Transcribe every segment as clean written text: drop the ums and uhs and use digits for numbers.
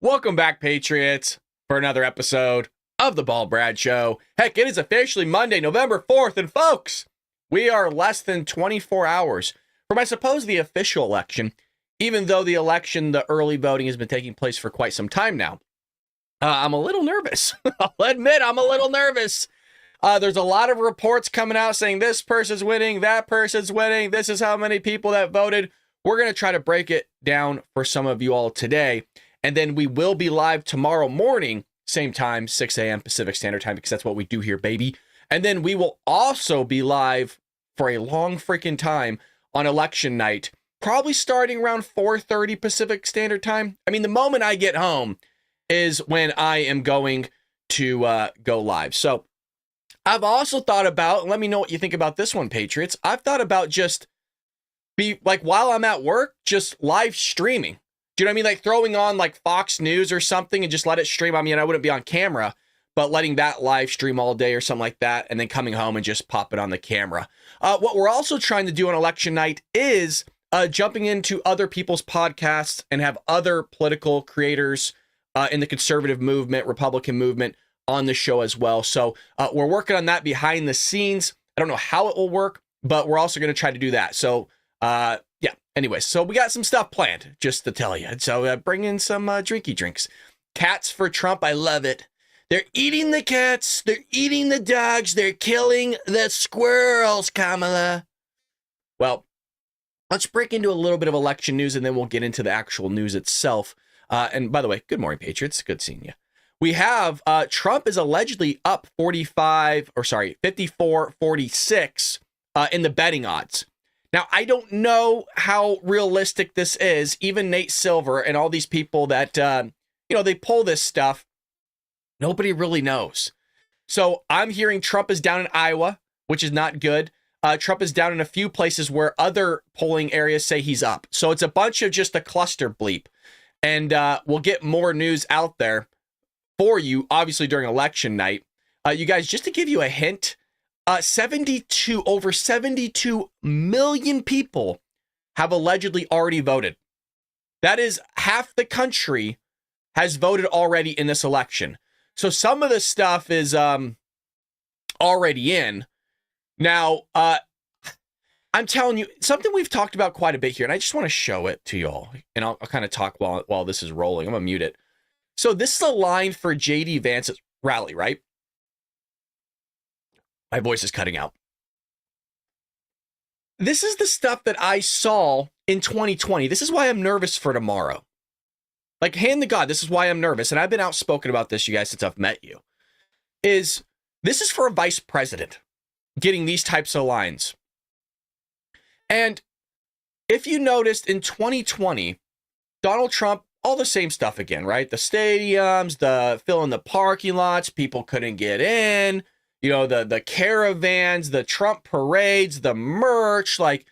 Welcome back, Patriots, for another episode of the Ball Brad Show. Heck, it is officially Monday, November 4th, and folks, we are less than 24 hours from, I suppose, the official election, even though the early voting has been taking place for quite some time now. I'm a little nervous. I'll admit I'm a little nervous. There's a lot of reports coming out saying this person's winning, that person's winning, this is how many people that voted. We're going to try to break it down for some of you all today. And then we will be live tomorrow morning, same time, 6 a.m. Pacific Standard Time, because that's what we do here, baby. And then we will also be live for a long freaking time on election night, probably starting around 4:30 Pacific Standard Time. I mean, the moment I get home is when I am going to go live. So I've also thought about, let me know what you think about this one, Patriots. I've thought about just while I'm at work, just live streaming. Do you know what I mean? Like throwing on like Fox News or something and just let it stream. I mean, I wouldn't be on camera, but letting that live stream all day or something like that, and then coming home and just pop it on the camera. What we're also trying to do on election night is jumping into other people's podcasts and have other political creators in the conservative movement, Republican movement on the show as well. So we're working on that behind the scenes. I don't know how it will work, but we're also going to try to do that. So yeah, anyways, so we got some stuff planned, just to tell you. So bring in some drinky drinks. Cats for Trump, I love it. They're eating the cats, they're eating the dogs, they're killing the squirrels, Kamala. Well, let's break into a little bit of election news, and then we'll get into the actual news itself. And by the way, good morning, Patriots. Good seeing you. We have Trump is allegedly up 54-46 in the betting odds. Now, I don't know how realistic this is. Even Nate Silver and all these people that, they pull this stuff, nobody really knows. So I'm hearing Trump is down in Iowa, which is not good. Trump is down in a few places where other polling areas say he's up. So it's a bunch of just a cluster bleep. And we'll get more news out there for you, obviously, during election night. You guys, just to give you a hint, over 72 million people have allegedly already voted. That is half the country has voted already in this election. So some of the stuff is already in. Now, I'm telling you, something we've talked about quite a bit here, and I just want to show it to y'all, and I'll kind of talk while this is rolling. I'm going to mute it. So this is a line for J.D. Vance's rally, right? My voice is cutting out. This is the stuff that I saw in 2020. This is why I'm nervous for tomorrow. Like, hand to God, this is why I'm nervous. And I've been outspoken about this, you guys, since I've met you. This is for a vice president getting these types of lines. And if you noticed in 2020, Donald Trump, all the same stuff again, right? The stadiums, the filling the parking lots, people couldn't get in. The caravans, the Trump parades, the merch, like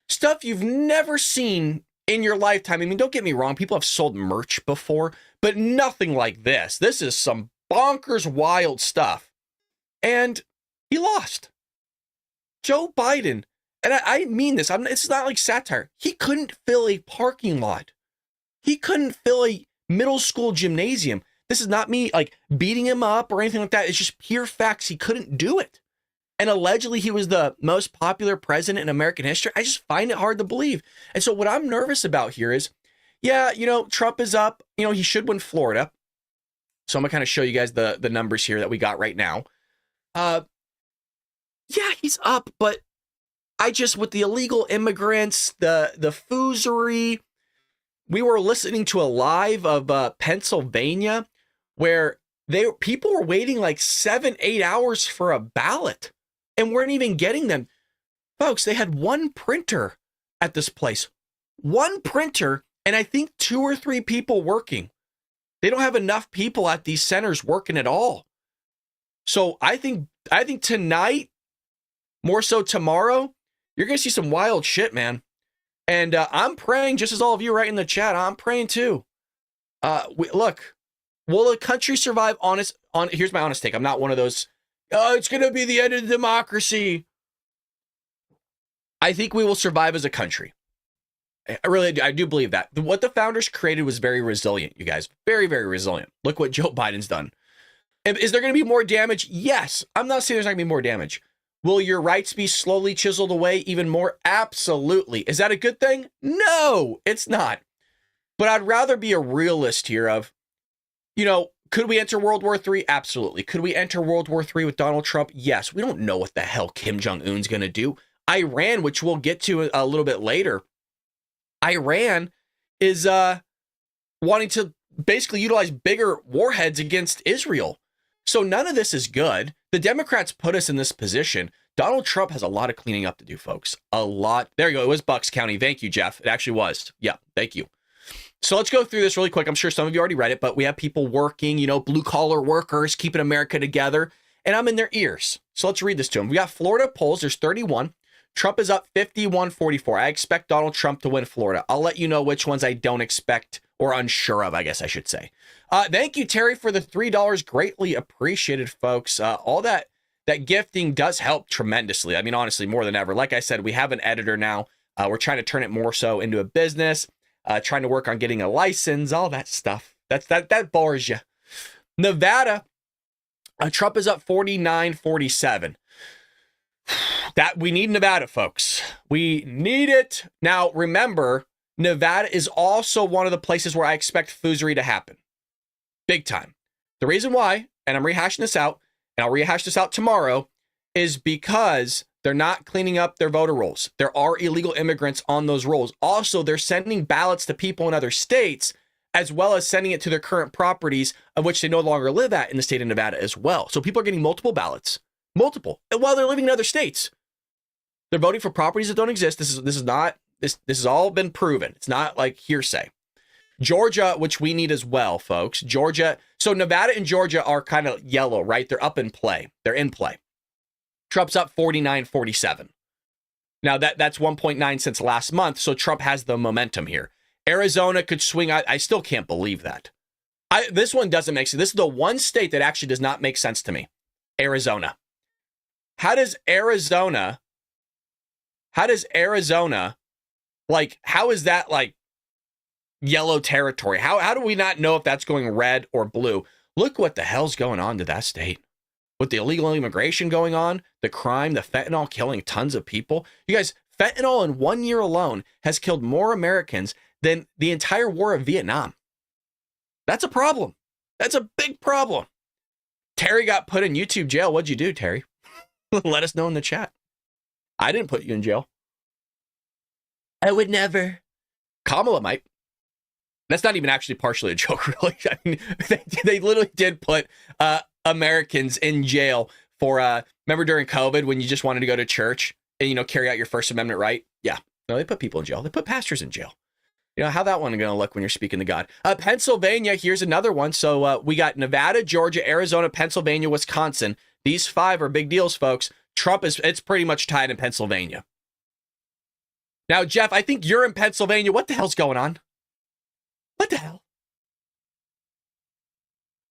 stuff you've never seen in your lifetime. I mean, don't get me wrong. People have sold merch before, but nothing like this. This is some bonkers, wild stuff. And he lost. Joe Biden, and I mean this, it's not like satire. He couldn't fill a parking lot. He couldn't fill a middle school gymnasium. This is not me like beating him up or anything like that. It's just pure facts. He couldn't do it. And allegedly he was the most popular president in American history. I just find it hard to believe. And so what I'm nervous about here is, Trump is up. He should win Florida. So I'm going to kind of show you guys the numbers here that we got right now. He's up, but with the illegal immigrants, the foozery, we were listening to a live of Pennsylvania where people were waiting like 7-8 hours for a ballot and weren't even getting them. Folks, they had one printer at this place. One printer, and I think 2 or 3 people working. They don't have enough people at these centers working at all. So I think tonight, more so tomorrow, you're going to see some wild shit, man. And I'm praying, just as all of you right in the chat, I'm praying too. Look, will the country survive here's my honest take. I'm not one of those, it's going to be the end of democracy. I think we will survive as a country. I do believe that. What the founders created was very resilient, you guys. Very, very resilient. Look what Joe Biden's done. Is there going to be more damage? Yes. I'm not saying there's not going to be more damage. Will your rights be slowly chiseled away even more? Absolutely. Is that a good thing? No, it's not. But I'd rather be a realist here of, could we enter World War III? Absolutely. Could we enter World War III with Donald Trump? Yes. We don't know what the hell Kim Jong-un's going to do. Iran, which we'll get to a little bit later, Iran is wanting to basically utilize bigger warheads against Israel. So none of this is good. The Democrats put us in this position. Donald Trump has a lot of cleaning up to do, folks. A lot. There you go. It was Bucks County. Thank you, Jeff. It actually was. Yeah, thank you. So let's go through this really quick. I'm sure some of you already read it, but we have people working, blue collar workers, keeping America together, and I'm in their ears. So let's read this to them. We got Florida polls. There's 31. Trump is up 51-44. I expect Donald Trump to win Florida. I'll let you know which ones I don't expect or unsure of, I guess I should say. Thank you, Terry, for the $3. Greatly appreciated, folks. All that gifting does help tremendously. I mean, honestly, more than ever. Like I said, we have an editor now. We're trying to turn it more so into a business, trying to work on getting a license, all that stuff. That bores you. Nevada, Trump is up 49-47. That we need Nevada, folks. We need it. Now, remember, Nevada is also one of the places where I expect foozery to happen. Big time. The reason why, and I'm rehashing this out, and I'll rehash this out tomorrow, is because they're not cleaning up their voter rolls. There are illegal immigrants on those rolls. Also, they're sending ballots to people in other states, as well as sending it to their current properties of which they no longer live at in the state of Nevada as well. So people are getting multiple ballots. Multiple, while they're living in other states. They're voting for properties that don't exist. This has all been proven. It's not like hearsay. Georgia, which we need as well, folks. Georgia. So Nevada and Georgia are kind of yellow, right? They're up in play. They're in play. Trump's up 49-47. Now that's 1.9 since last month. So Trump has the momentum here. Arizona could swing. I still can't believe that. This one doesn't make sense. This is the one state that actually does not make sense to me. Arizona. How is that like yellow territory? How do we not know if that's going red or blue? Look what the hell's going on to that state. With the illegal immigration going on, the crime, the fentanyl killing tons of people. You guys, fentanyl in 1 year alone has killed more Americans than the entire war of Vietnam. That's a problem. That's a big problem. Terry got put in YouTube jail. What'd you do, Terry? Let us know in the chat. I didn't put you in jail. I would never. Kamala might. That's not even actually partially a joke, really. I mean, they literally did put Americans in jail for, remember during COVID when you just wanted to go to church and, carry out your First Amendment right? Yeah. No, they put people in jail. They put pastors in jail. How that one going to look when you're speaking to God? Pennsylvania, here's another one. So we got Nevada, Georgia, Arizona, Pennsylvania, Wisconsin. These 5 are big deals, folks. Trump it's pretty much tied in Pennsylvania. Now, Jeff, I think you're in Pennsylvania. What the hell's going on? What the hell?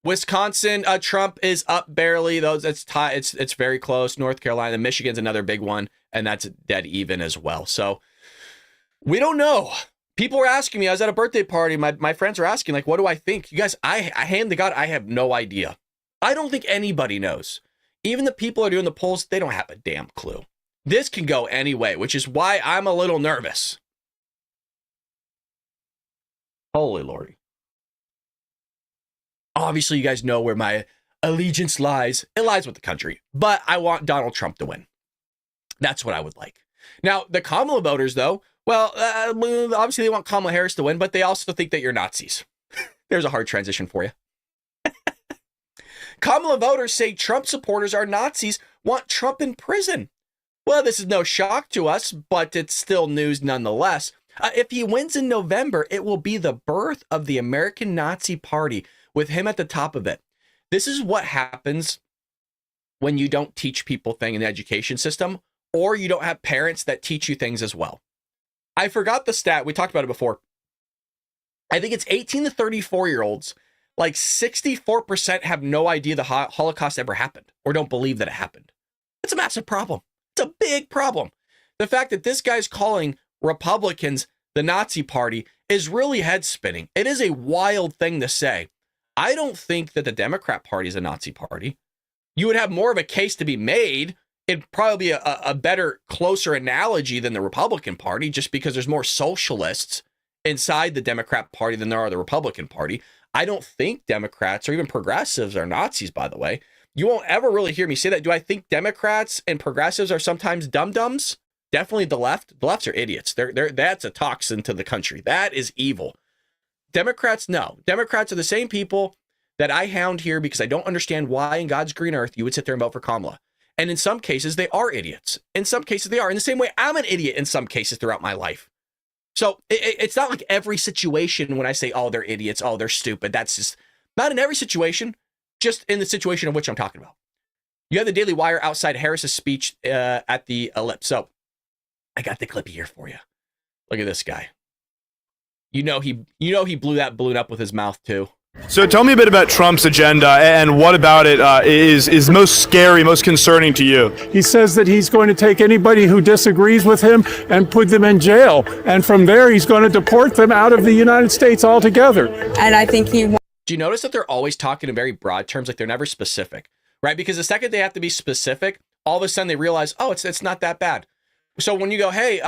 Wisconsin, Trump is up barely. It's tied. It's very close. North Carolina, Michigan's another big one, and that's dead even as well. So we don't know. People were asking me. I was at a birthday party. My friends are asking, like, what do I think? You guys, I hand to God, I have no idea. I don't think anybody knows. Even the people who are doing the polls, they don't have a damn clue. This can go any way, which is why I'm a little nervous. Holy Lordy. Obviously, you guys know where my allegiance lies. It lies with the country, but I want Donald Trump to win. That's what I would like. Now, the Kamala voters, though, well, obviously they want Kamala Harris to win, but they also think that you're Nazis. There's a hard transition for you. Kamala voters say Trump supporters are Nazis, want Trump in prison. Well, this is no shock to us, but it's still news nonetheless. If he wins in November, it will be the birth of the American Nazi Party, with him at the top of it. This is what happens when you don't teach people things in the education system, or you don't have parents that teach you things as well. I forgot the stat. We talked about it before. I think it's 18 to 34-year-olds. Like 64% have no idea the Holocaust ever happened or don't believe that it happened. It's a massive problem. It's a big problem. The fact that this guy's calling Republicans the Nazi Party is really head spinning. It is a wild thing to say. I don't think that the Democrat Party is a Nazi party. You would have more of a case to be made. It'd probably be a better, closer analogy than the Republican Party, just because there's more socialists inside the Democrat Party than there are the Republican Party. I don't think Democrats or even progressives are Nazis, by the way. You won't ever really hear me say that. Do I think Democrats and progressives are sometimes dum-dums? Definitely the left. The lefts are idiots. That's a toxin to the country. That is evil. Democrats, no. Democrats are the same people that I hound here because I don't understand why in God's green earth you would sit there and vote for Kamala. And in some cases, they are idiots. In some cases, they are. In the same way, I'm an idiot in some cases throughout my life. So it's not like every situation when I say, oh, they're idiots, oh, they're stupid. That's just not in every situation, just in the situation of which I'm talking about. You have the Daily Wire outside Harris's speech at the Ellipse. So I got the clip here for you. Look at this guy. You know he blew that balloon up with his mouth too. So tell me a bit about Trump's agenda and what about it is most scary, most concerning to you? He says that he's going to take anybody who disagrees with him and put them in jail. And from there, he's going to deport them out of the United States altogether. And I think he... Do you notice that they're always talking in very broad terms, like they're never specific, right? Because the second they have to be specific, all of a sudden they realize, oh, it's not that bad. So when you go, hey,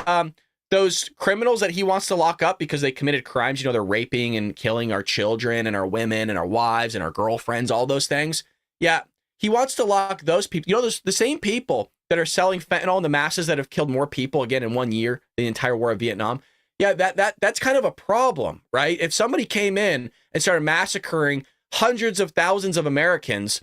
those criminals that he wants to lock up because they committed crimes, they're raping and killing our children and our women and our wives and our girlfriends, all those things. Yeah, he wants to lock those people. Those the same people that are selling fentanyl in the masses that have killed more people again in 1 year, the entire war of Vietnam. Yeah, that's kind of a problem, right? If somebody came in and started massacring hundreds of thousands of Americans,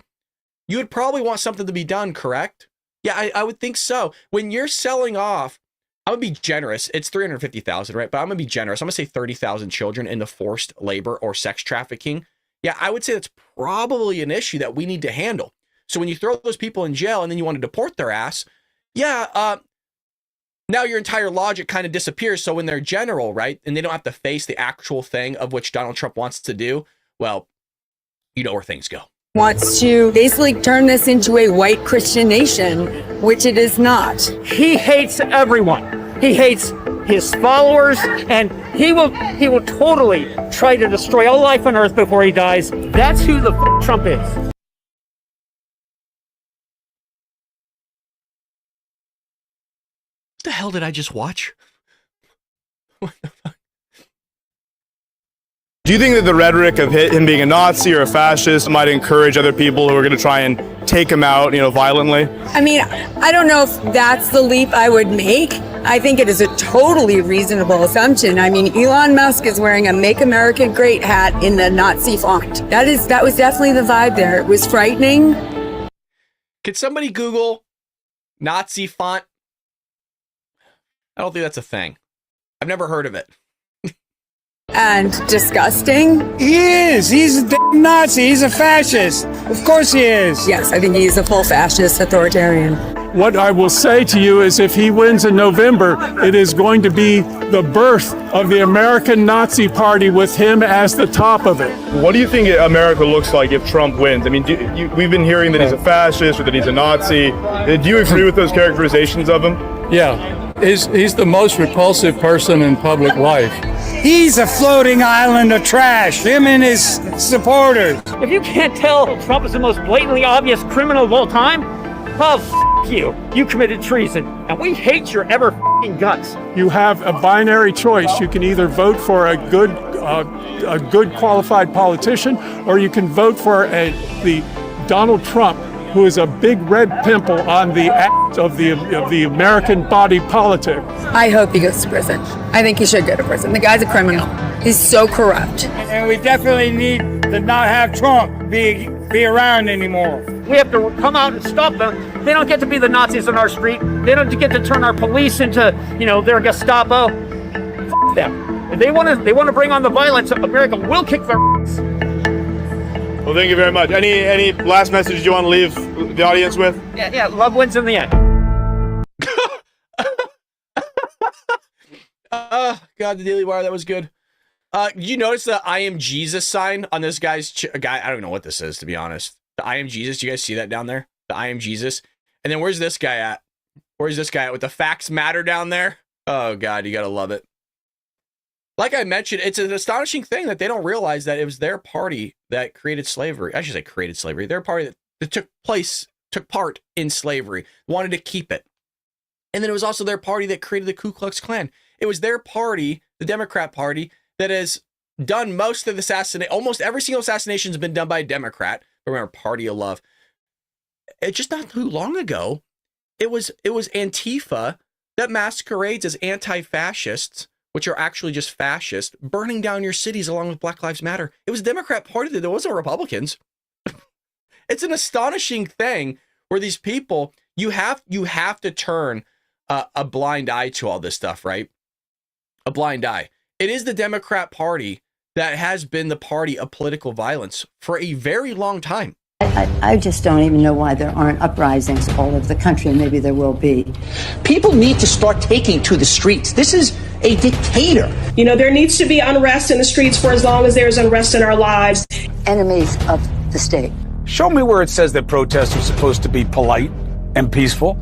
you would probably want something to be done, correct? Yeah, I would think so. When you're selling off, I'm going to be generous. It's 350,000, right? But I'm going to be generous. I'm going to say 30,000 children into forced labor or sex trafficking. Yeah, I would say that's probably an issue that we need to handle. So when you throw those people in jail and then you want to deport their ass, yeah, now your entire logic kind of disappears. So when they're general, right, and they don't have to face the actual thing of which Donald Trump wants to do, well, you know where things go. Wants to basically turn this into a white Christian nation, which it is not. He hates everyone. He hates his followers, and he will totally try to destroy all life on earth before he dies. That's who the Trump is. What the hell did I just watch? What the fuck? Do you think that the rhetoric of him being a Nazi or a fascist might encourage other people who are going to try and take him out, violently? I mean, I don't know if that's the leap I would make. I think it is a totally reasonable assumption. I mean, Elon Musk is wearing a Make America Great hat in the Nazi font. That was definitely the vibe there. It was frightening. Could somebody Google Nazi font? I don't think that's a thing. I've never heard of it. And disgusting. He is. He's a damn Nazi. He's a fascist. Of course he is. Yes, I think he's a full fascist authoritarian. What I will say to you is if he wins in November, it is going to be the birth of the American Nazi Party with him as the top of it. What do you think America looks like if Trump wins? I mean, we've been hearing that he's a fascist or that he's a Nazi. Do you agree with those characterizations of him? Yeah. He's the most repulsive person in public life. He's a floating island of trash. Him and his supporters. If you can't tell Trump is the most blatantly obvious criminal of all time, oh, you. You committed treason, and we hate your ever guts. You have a binary choice. You can either vote for a good qualified politician, or you can vote for the Donald Trump, who is a big red pimple on the act of the American body politic. I hope he goes to prison. I think he should go to prison. The guy's a criminal. He's so corrupt. And we definitely need to not have Trump be around anymore. We have to come out and stop them. They don't get to be the Nazis on our street. They don't get to turn our police into, their Gestapo. F them. If they want to bring on the violence, America will kick their ass. Well, thank you very much. Any last message you want to leave the audience with? Yeah, love wins in the end. God, the Daily Wire, that was good. Did you notice the I am Jesus sign on this guy's guy? I don't know what this is, to be honest. The I am Jesus. Do you guys see that down there? The I am Jesus. And then where's this guy at? Where's this guy at with the facts matter down there? Oh, God, you got to love it. like I mentioned, it's an astonishing thing that they don't realize that it was their party that created slavery. I should say created slavery. Their party that took part in slavery, wanted to keep it. And then it was also their party that created the Ku Klux Klan. It was their party, the Democrat Party, that has done most of the assassination. Almost every single assassination has been done by a Democrat. Remember, Party of Love. It's just not too long ago. It was Antifa that masquerades as anti-fascists, which are actually just fascists, burning down your cities along with Black Lives Matter. It was the Democrat Party that there wasn't Republicans. It's an astonishing thing where these people, you have to turn a blind eye to all this stuff, right? A blind eye. It is the Democrat Party that has been the party of political violence for a very long time. I just don't even know why there aren't uprisings all over the country, and maybe there will be. People need to start taking to the streets. This is a dictator. You know, there needs to be unrest in the streets for as long as there's unrest in our lives. Enemies of the state. Show me where it says that protests are supposed to be polite and peaceful.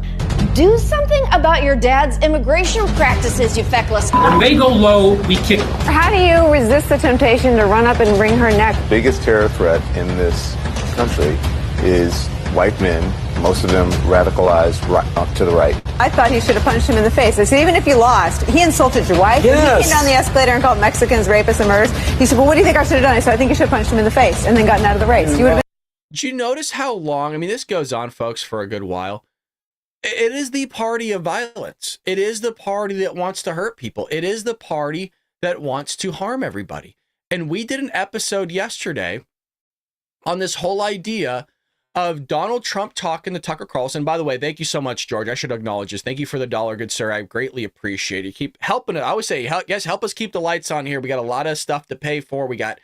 Do something about your dad's immigration practices, you feckless. When they go low, we kick. How do you resist the temptation to run up and wring her neck? Biggest terror threat in this country is white men, most of them radicalized to the right. I thought he should have punched him in the face. I said, even if you lost, he insulted your wife. Yes. He came down the escalator and called Mexicans rapists and murderers. He said, well, what do you think I should have done? I said, I think you should have punched him in the face and then gotten out of the race. You would have been. Did you notice how long? I mean, this goes on, folks, for a good while. It is the party of violence. It is the party that wants to hurt people. It is the party that wants to harm everybody. And we did an episode yesterday on this whole idea of Donald Trump talking to Tucker Carlson. By the way, thank you so much, George. I should acknowledge this. Thank you for the $1, good sir. I greatly appreciate it. Keep helping it. I always say, guys, help us keep the lights on here. We got a lot of stuff to pay for. We got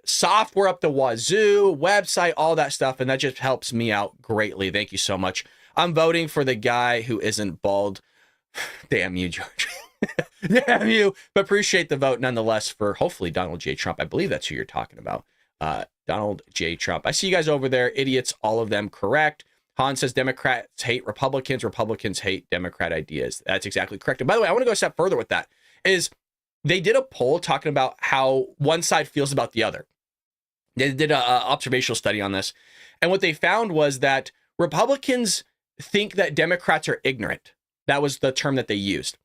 software up the wazoo, website, all that stuff, and that just helps me out greatly. Thank you so much. I'm voting for the guy who isn't bald. Damn you, George. Damn you. But appreciate the vote nonetheless for hopefully Donald J. Trump. I believe that's who you're talking about. Donald J. Trump. I see you guys over there. Idiots, all of them correct. Han says Democrats hate Republicans. Republicans hate Democrat ideas. That's exactly correct. And by the way, I want to go a step further with that. Is they did a poll talking about how one side feels about the other. They did an observational study on this. And what they found was that Republicans think that Democrats are ignorant. That was the term that they used.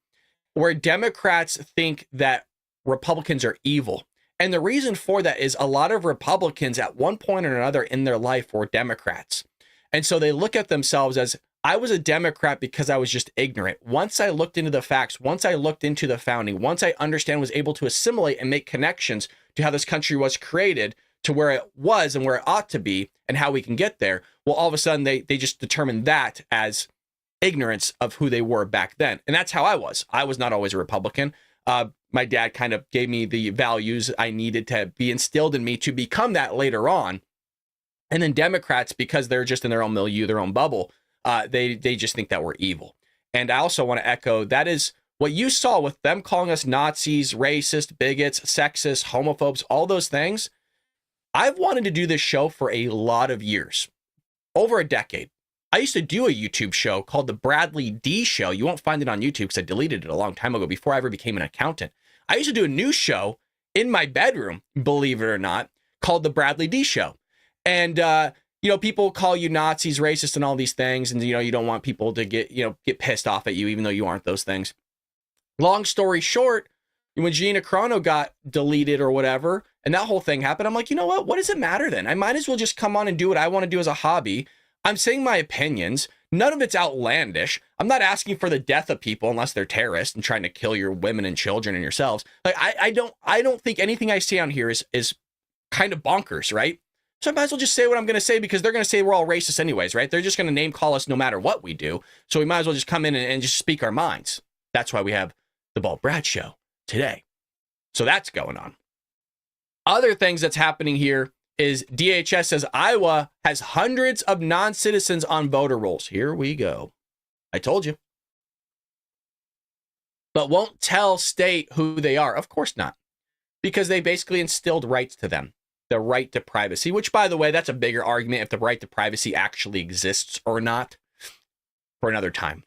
Where Democrats think that Republicans are evil. And the reason for that is a lot of Republicans at one point or another in their life were Democrats. And so they look at themselves as, I was a Democrat because I was just ignorant. Once I looked into the facts, once I looked into the founding, once I was able to assimilate and make connections to how this country was created, to where it was and where it ought to be and how we can get there. Well, all of a sudden they just determined that as ignorance of who they were back then. And that's how I was. I was not always a Republican. My dad kind of gave me the values I needed to be instilled in me to become that later on. And then Democrats, because they're just in their own milieu, their own bubble, they just think that we're evil. And I also want to echo, that is what you saw with them calling us Nazis, racist, bigots, sexist, homophobes, all those things. I've wanted to do this show for a lot of years, over a decade. I used to do a YouTube show called The Bradley D Show. You won't find it on YouTube because I deleted it a long time ago before I ever became an accountant. I used to do a news show in my bedroom, believe it or not, called The Bradley D Show. And, people call you Nazis, racist, and all these things. And, you don't want people to get pissed off at you, even though you aren't those things. Long story short, when Gina Carano got deleted or whatever, and that whole thing happened, I'm like, you know what does it matter then? I might as well just come on and do what I want to do as a hobby. I'm saying my opinions. None of it's outlandish. I'm not asking for the death of people unless they're terrorists and trying to kill your women and children and yourselves. Like I don't think anything I say on here is kind of bonkers, right? So I might as well just say what I'm going to say because they're going to say we're all racist anyways, right? They're just going to name call us no matter what we do. So we might as well just come in and just speak our minds. That's why we have the Bald Brad Show today. So that's going on. Other things that's happening here is DHS says Iowa has hundreds of non-citizens on voter rolls. Here we go. I told you. But won't tell state who they are. Of course not. Because they basically instilled rights to them. The right to privacy, which, by the way, that's a bigger argument if the right to privacy actually exists or not for another time.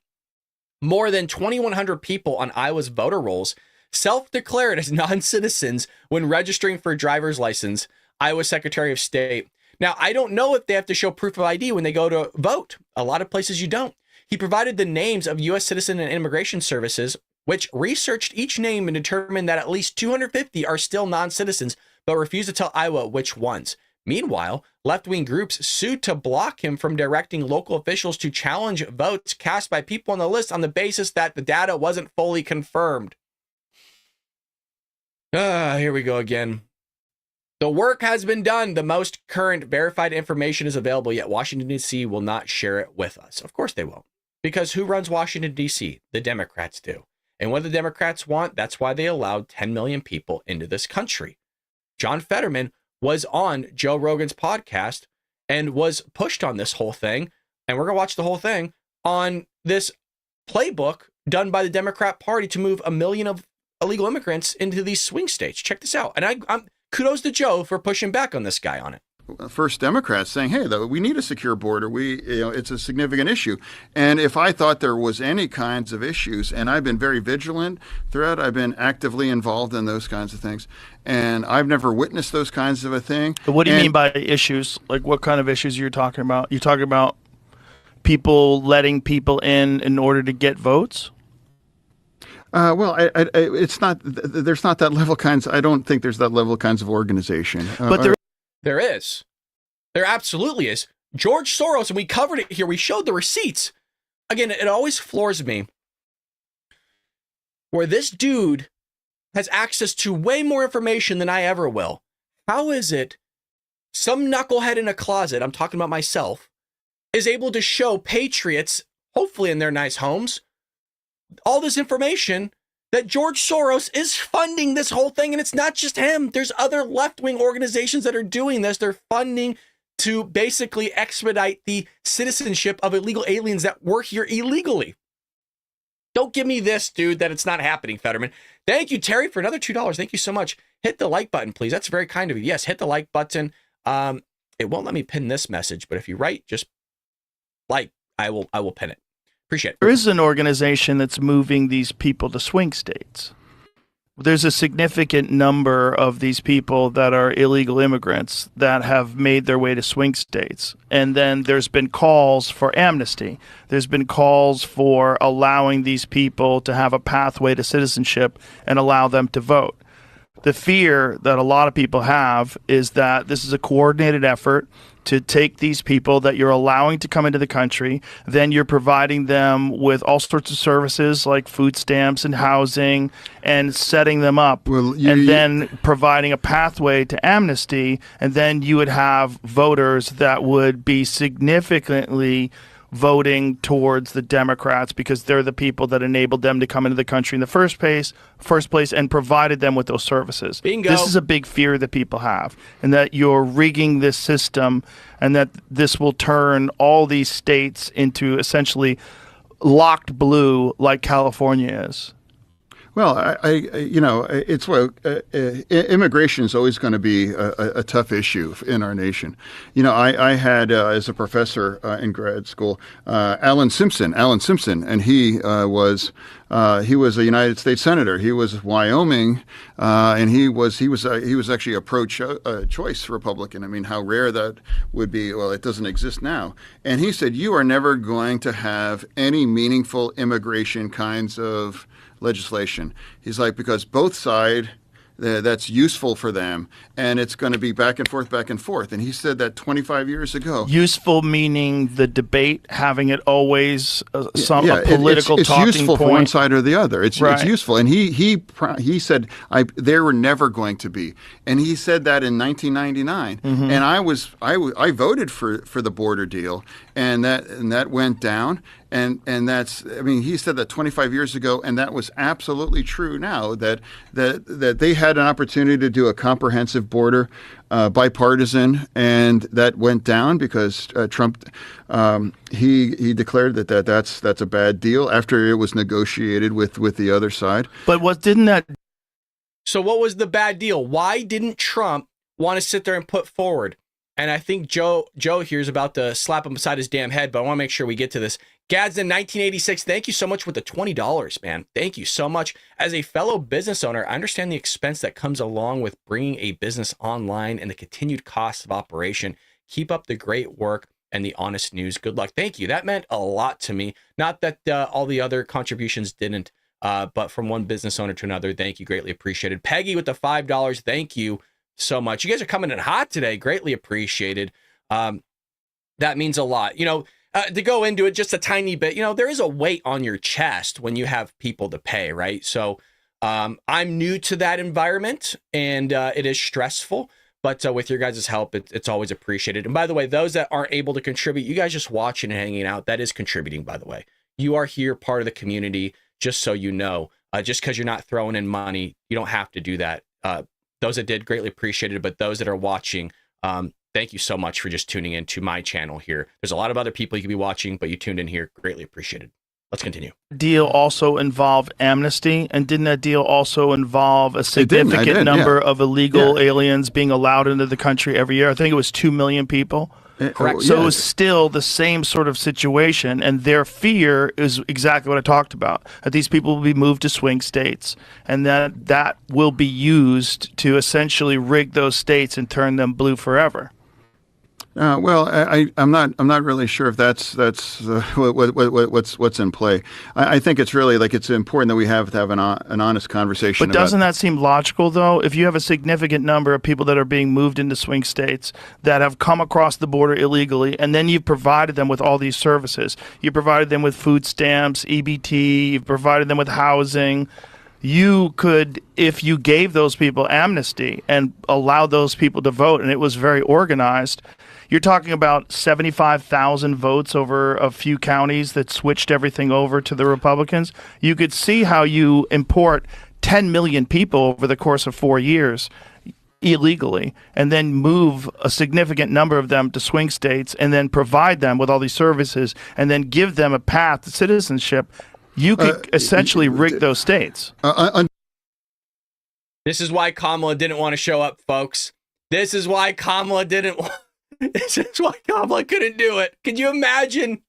More than 2,100 people on Iowa's voter rolls self-declared as non-citizens when registering for a driver's license, Iowa Secretary of State. Now, I don't know if they have to show proof of ID when they go to vote. A lot of places you don't. He provided the names of U.S. Citizen and Immigration Services, which researched each name and determined that at least 250 are still non-citizens, but refused to tell Iowa which ones. Meanwhile, left-wing groups sued to block him from directing local officials to challenge votes cast by people on the list on the basis that the data wasn't fully confirmed. Here we go again. The work has been done. The most current verified information is available, yet Washington, D.C. will not share it with us. Of course they won't. Because who runs Washington, D.C.? The Democrats do. And what the Democrats want, that's why they allowed 10 million people into this country. John Fetterman was on Joe Rogan's podcast and was pushed on this whole thing. And we're going to watch the whole thing on this playbook done by the Democrat Party to move 1 million of illegal immigrants into these swing states. Check this out. And I'm kudos to Joe for pushing back on this guy on it. First Democrats saying, hey, we need a secure border. It's a significant issue. And if I thought there was any kinds of issues, and I've been very vigilant throughout, I've been actively involved in those kinds of things, and I've never witnessed those kinds of a thing. But what do you mean by issues? Like what kind of issues are you talking about? You talking about people letting people in order to get votes? Well, it's not. There's not that level kinds. I don't think there's that level kinds of organization. But there is. There absolutely is. George Soros, and we covered it here. We showed the receipts. Again, it always floors me where this dude has access to way more information than I ever will. How is it some knucklehead in a closet, I'm talking about myself, is able to show patriots, hopefully in their nice homes, all this information that George Soros is funding this whole thing? And it's not just him. There's other left-wing organizations that are doing this. They're funding to basically expedite the citizenship of illegal aliens that work here illegally. Don't give me this, dude, that it's not happening, Fetterman. Thank you, Terry, for another $2. Thank you so much. Hit the like button, please. That's very kind of you. Yes, hit the like button. It won't let me pin this message, but if you write, just like, I will pin it. Appreciate it. There is an organization that's moving these people to swing states. There's a significant number of these people that are illegal immigrants that have made their way to swing states. And then there's been calls for amnesty. There's been calls for allowing these people to have a pathway to citizenship and allow them to vote. The fear that a lot of people have is that this is a coordinated effort to take these people that you're allowing to come into the country, then you're providing them with all sorts of services like food stamps and housing and setting them up, then providing a pathway to amnesty, and then you would have voters that would be significantly voting towards the Democrats because they're the people that enabled them to come into the country in the first place and provided them with those services. Bingo. This is a big fear that people have, and that you're rigging this system and that this will turn all these states into essentially locked blue like California is. Well, it's immigration is always going to be a tough issue in our nation. I had as a professor in grad school, Alan Simpson, and he was a United States senator. He was Wyoming, and he was actually a pro-choice Republican. I mean, how rare that would be. Well, it doesn't exist now. And he said, you are never going to have any meaningful immigration kinds of legislation. He's like, because both sides, that's useful for them, and it's going to be back and forth. And he said that 25 years ago. Useful meaning the debate, having it always a political it's talking useful point. For one side or the other. It's useful. And he said they were never going to be. And he said that in 1999. Mm-hmm. And I voted for the border deal, and that went down. And that's, I mean, he said that 25 years ago, and that was absolutely true now, that they had an opportunity to do a comprehensive border, bipartisan, and that went down because Trump, he declared that's a bad deal after it was negotiated with the other side. But didn't that? So what was the bad deal? Why didn't Trump want to sit there and put forward And I think Joe here is about to slap him beside his damn head, but I want to make sure we get to this. Gadsden 1986, thank you so much with the $20, man. Thank you so much. As a fellow business owner, I understand the expense that comes along with bringing a business online and the continued cost of operation. Keep up the great work and the honest news. Good luck. Thank you. That meant a lot to me. Not that all the other contributions didn't, but from one business owner to another, thank you. Greatly appreciated. Peggy with the $5, thank you so much. You guys are coming in hot today. Greatly appreciated. That means a lot. You know, to go into it just a tiny bit, you know, there is a weight on your chest when you have people to pay, right? So I'm new to that environment, and it is stressful. But with your guys' help, it's always appreciated. And by the way, those that aren't able to contribute, you guys just watching and hanging out, that is contributing, by the way. You are here, part of the community, just so you know. Just because you're not throwing in money, you don't have to do that. Those that did, greatly appreciated. But those that are watching, thank you so much for just tuning in to my channel here. There's a lot of other people you could be watching, but you tuned in here. Greatly appreciated. Let's continue. Deal also involved amnesty, and didn't that deal also involve a significant number of illegal aliens being allowed into the country every year? I think it was 2 million people. Correct. So it was still the same sort of situation, and their fear is exactly what I talked about, that these people will be moved to swing states, and that will be used to essentially rig those states and turn them blue forever. Well, I'm not really sure if that's what's in play. I think it's really like it's important that we have an honest conversation. But doesn't that seem logical, though? If you have a significant number of people that are being moved into swing states that have come across the border illegally, and then you've provided them with all these services, you provided them with food stamps, EBT, you've provided them with housing. You could, if you gave those people amnesty and allowed those people to vote, and it was very organized. You're talking about 75,000 votes over a few counties that switched everything over to the Republicans. You could see how you import 10 million people over the course of 4 years illegally, and then move a significant number of them to swing states, and then provide them with all these services, and then give them a path to citizenship. You could essentially rig those states. This is why Kamala didn't want to show up, folks. This is why Kamala didn't want... This is why Kamala couldn't do it. Could you imagine?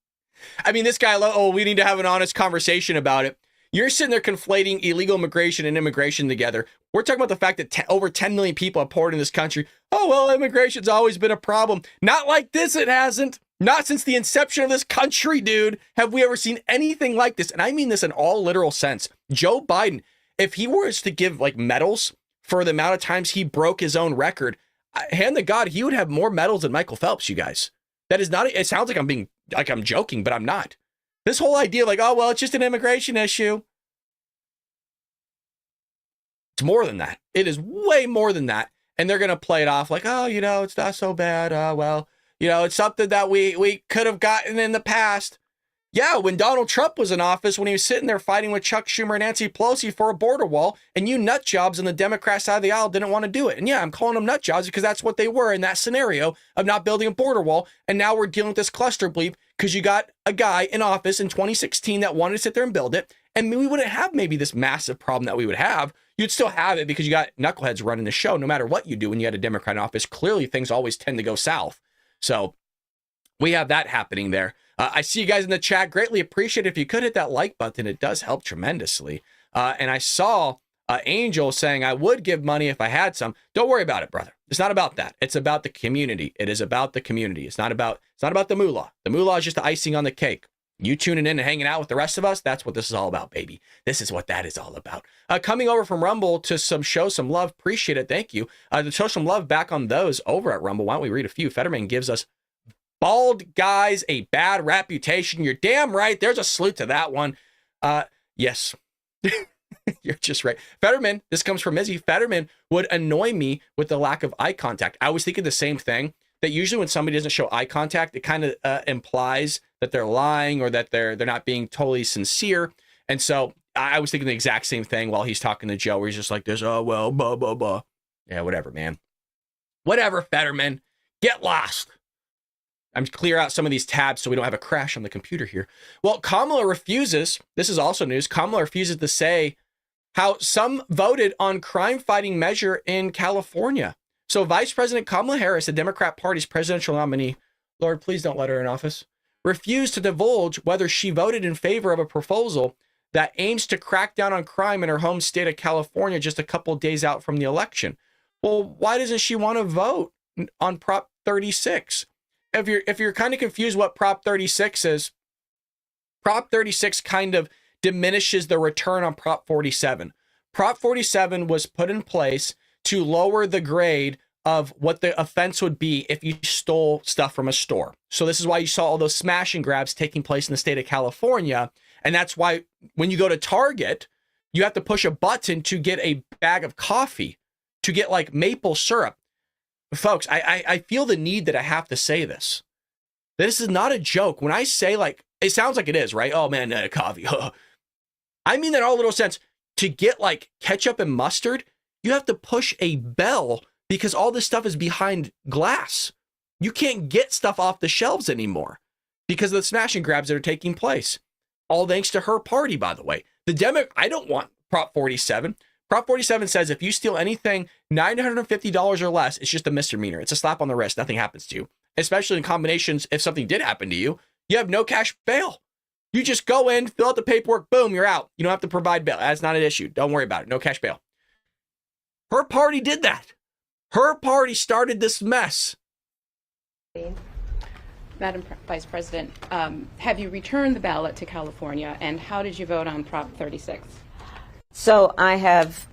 I mean, this guy, we need to have an honest conversation about it. You're sitting there conflating illegal immigration and immigration together. We're talking about the fact that over 10 million people are poured in this country. Oh, well, immigration's always been a problem. Not like this, it hasn't. Not since the inception of this country, dude, have we ever seen anything like this. And I mean this in all literal sense. Joe Biden, if he was to give like medals for the amount of times he broke his own record, hand to God, he would have more medals than Michael Phelps, you guys. That is not, it sounds like I'm joking, but I'm not. This whole idea like, oh, well, it's just an immigration issue. It's more than that. It is way more than that. And they're going to play it off like, oh, you know, it's not so bad. Well, you know, it's something that we could have gotten in the past. Yeah, when Donald Trump was in office, when he was sitting there fighting with Chuck Schumer and Nancy Pelosi for a border wall, and you nut jobs on the Democrat side of the aisle didn't want to do it. And yeah, I'm calling them nut jobs because that's what they were in that scenario of not building a border wall. And now we're dealing with this cluster bleep because you got a guy in office in 2016 that wanted to sit there and build it. And we wouldn't have maybe this massive problem that we would have. You'd still have it because you got knuckleheads running the show no matter what you do when you had a Democrat in office. Clearly, things always tend to go south. So we have that happening there. I see you guys in the chat. Greatly appreciate it. If you could hit that like button, it does help tremendously. And I saw Angel saying I would give money if I had some. Don't worry about it, brother. It's not about that. It's about the community. It is about the community. It's not about the moolah. The moolah is just the icing on the cake. You tuning in and hanging out with the rest of us, that's what this is all about, baby. This is what that is all about. Coming over from Rumble to show some love. Appreciate it. Thank you. To show some love back on those over at Rumble, why don't we read a few? Fetterman gives us bald guys a bad reputation. You're damn right. There's a salute to that one. Yes. You're just right. Fetterman, this comes from Izzy. Fetterman would annoy me with the lack of eye contact. I was thinking the same thing, that usually when somebody doesn't show eye contact, it kind of implies that they're lying or that they're not being totally sincere. And so I was thinking the exact same thing while he's talking to Joe, where he's just like this, oh, well, blah, blah, blah. Yeah, whatever, man. Whatever, Fetterman. Get lost. I'm clear out some of these tabs so we don't have a crash on the computer here. Well, Kamala refuses, this is also news, Kamala refuses to say how some voted on crime-fighting measure in California. So Vice President Kamala Harris, the Democrat Party's presidential nominee, Lord, please don't let her in office, refused to divulge whether she voted in favor of a proposal that aims to crack down on crime in her home state of California just a couple days out from the election. Well, why doesn't she want to vote on Prop 36? If you're kind of confused what Prop 36 is, Prop 36 kind of diminishes the return on Prop 47. Prop 47 was put in place to lower the grade of what the offense would be if you stole stuff from a store. So this is why you saw all those smash and grabs taking place in the state of California. And that's why when you go to Target, you have to push a button to get a bag of coffee, to get like maple syrup. Folks, I feel the need that I have to say this. This is not a joke. When I say, like, it sounds like it is, right? Oh man, coffee. I mean that in all little sense. To get like ketchup and mustard, you have to push a bell because all this stuff is behind glass. You can't get stuff off the shelves anymore because of the smash and grabs that are taking place. All thanks to her party, by the way. I don't want Prop 47. Prop 47 says if you steal anything $950 or less, it's just a misdemeanor. It's a slap on the wrist. Nothing happens to you. Especially in combinations, if something did happen to you, you have no cash bail. You just go in, fill out the paperwork, boom, you're out. You don't have to provide bail. That's not an issue. Don't worry about it. No cash bail. Her party did that. Her party started this mess. Madam Vice President, have you returned the ballot to California, and how did you vote on Prop 36? So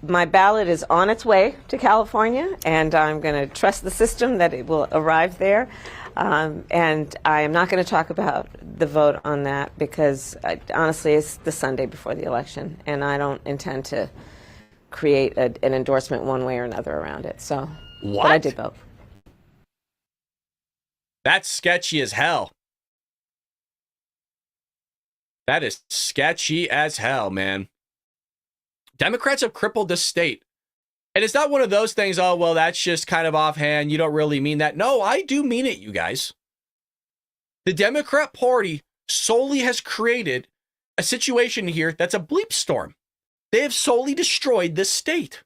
my ballot is on its way to California, and I'm going to trust the system that it will arrive there. And I am not going to talk about the vote on that because, honestly, it's the Sunday before the election, and I don't intend to create an endorsement one way or another around it. So, what? But I did vote. That's sketchy as hell. That is sketchy as hell, man. Democrats have crippled this state. And it's not one of those things, oh, well, that's just kind of offhand. You don't really mean that. No, I do mean it, you guys. The Democrat Party solely has created a situation here that's a bleep storm. They have solely destroyed this state.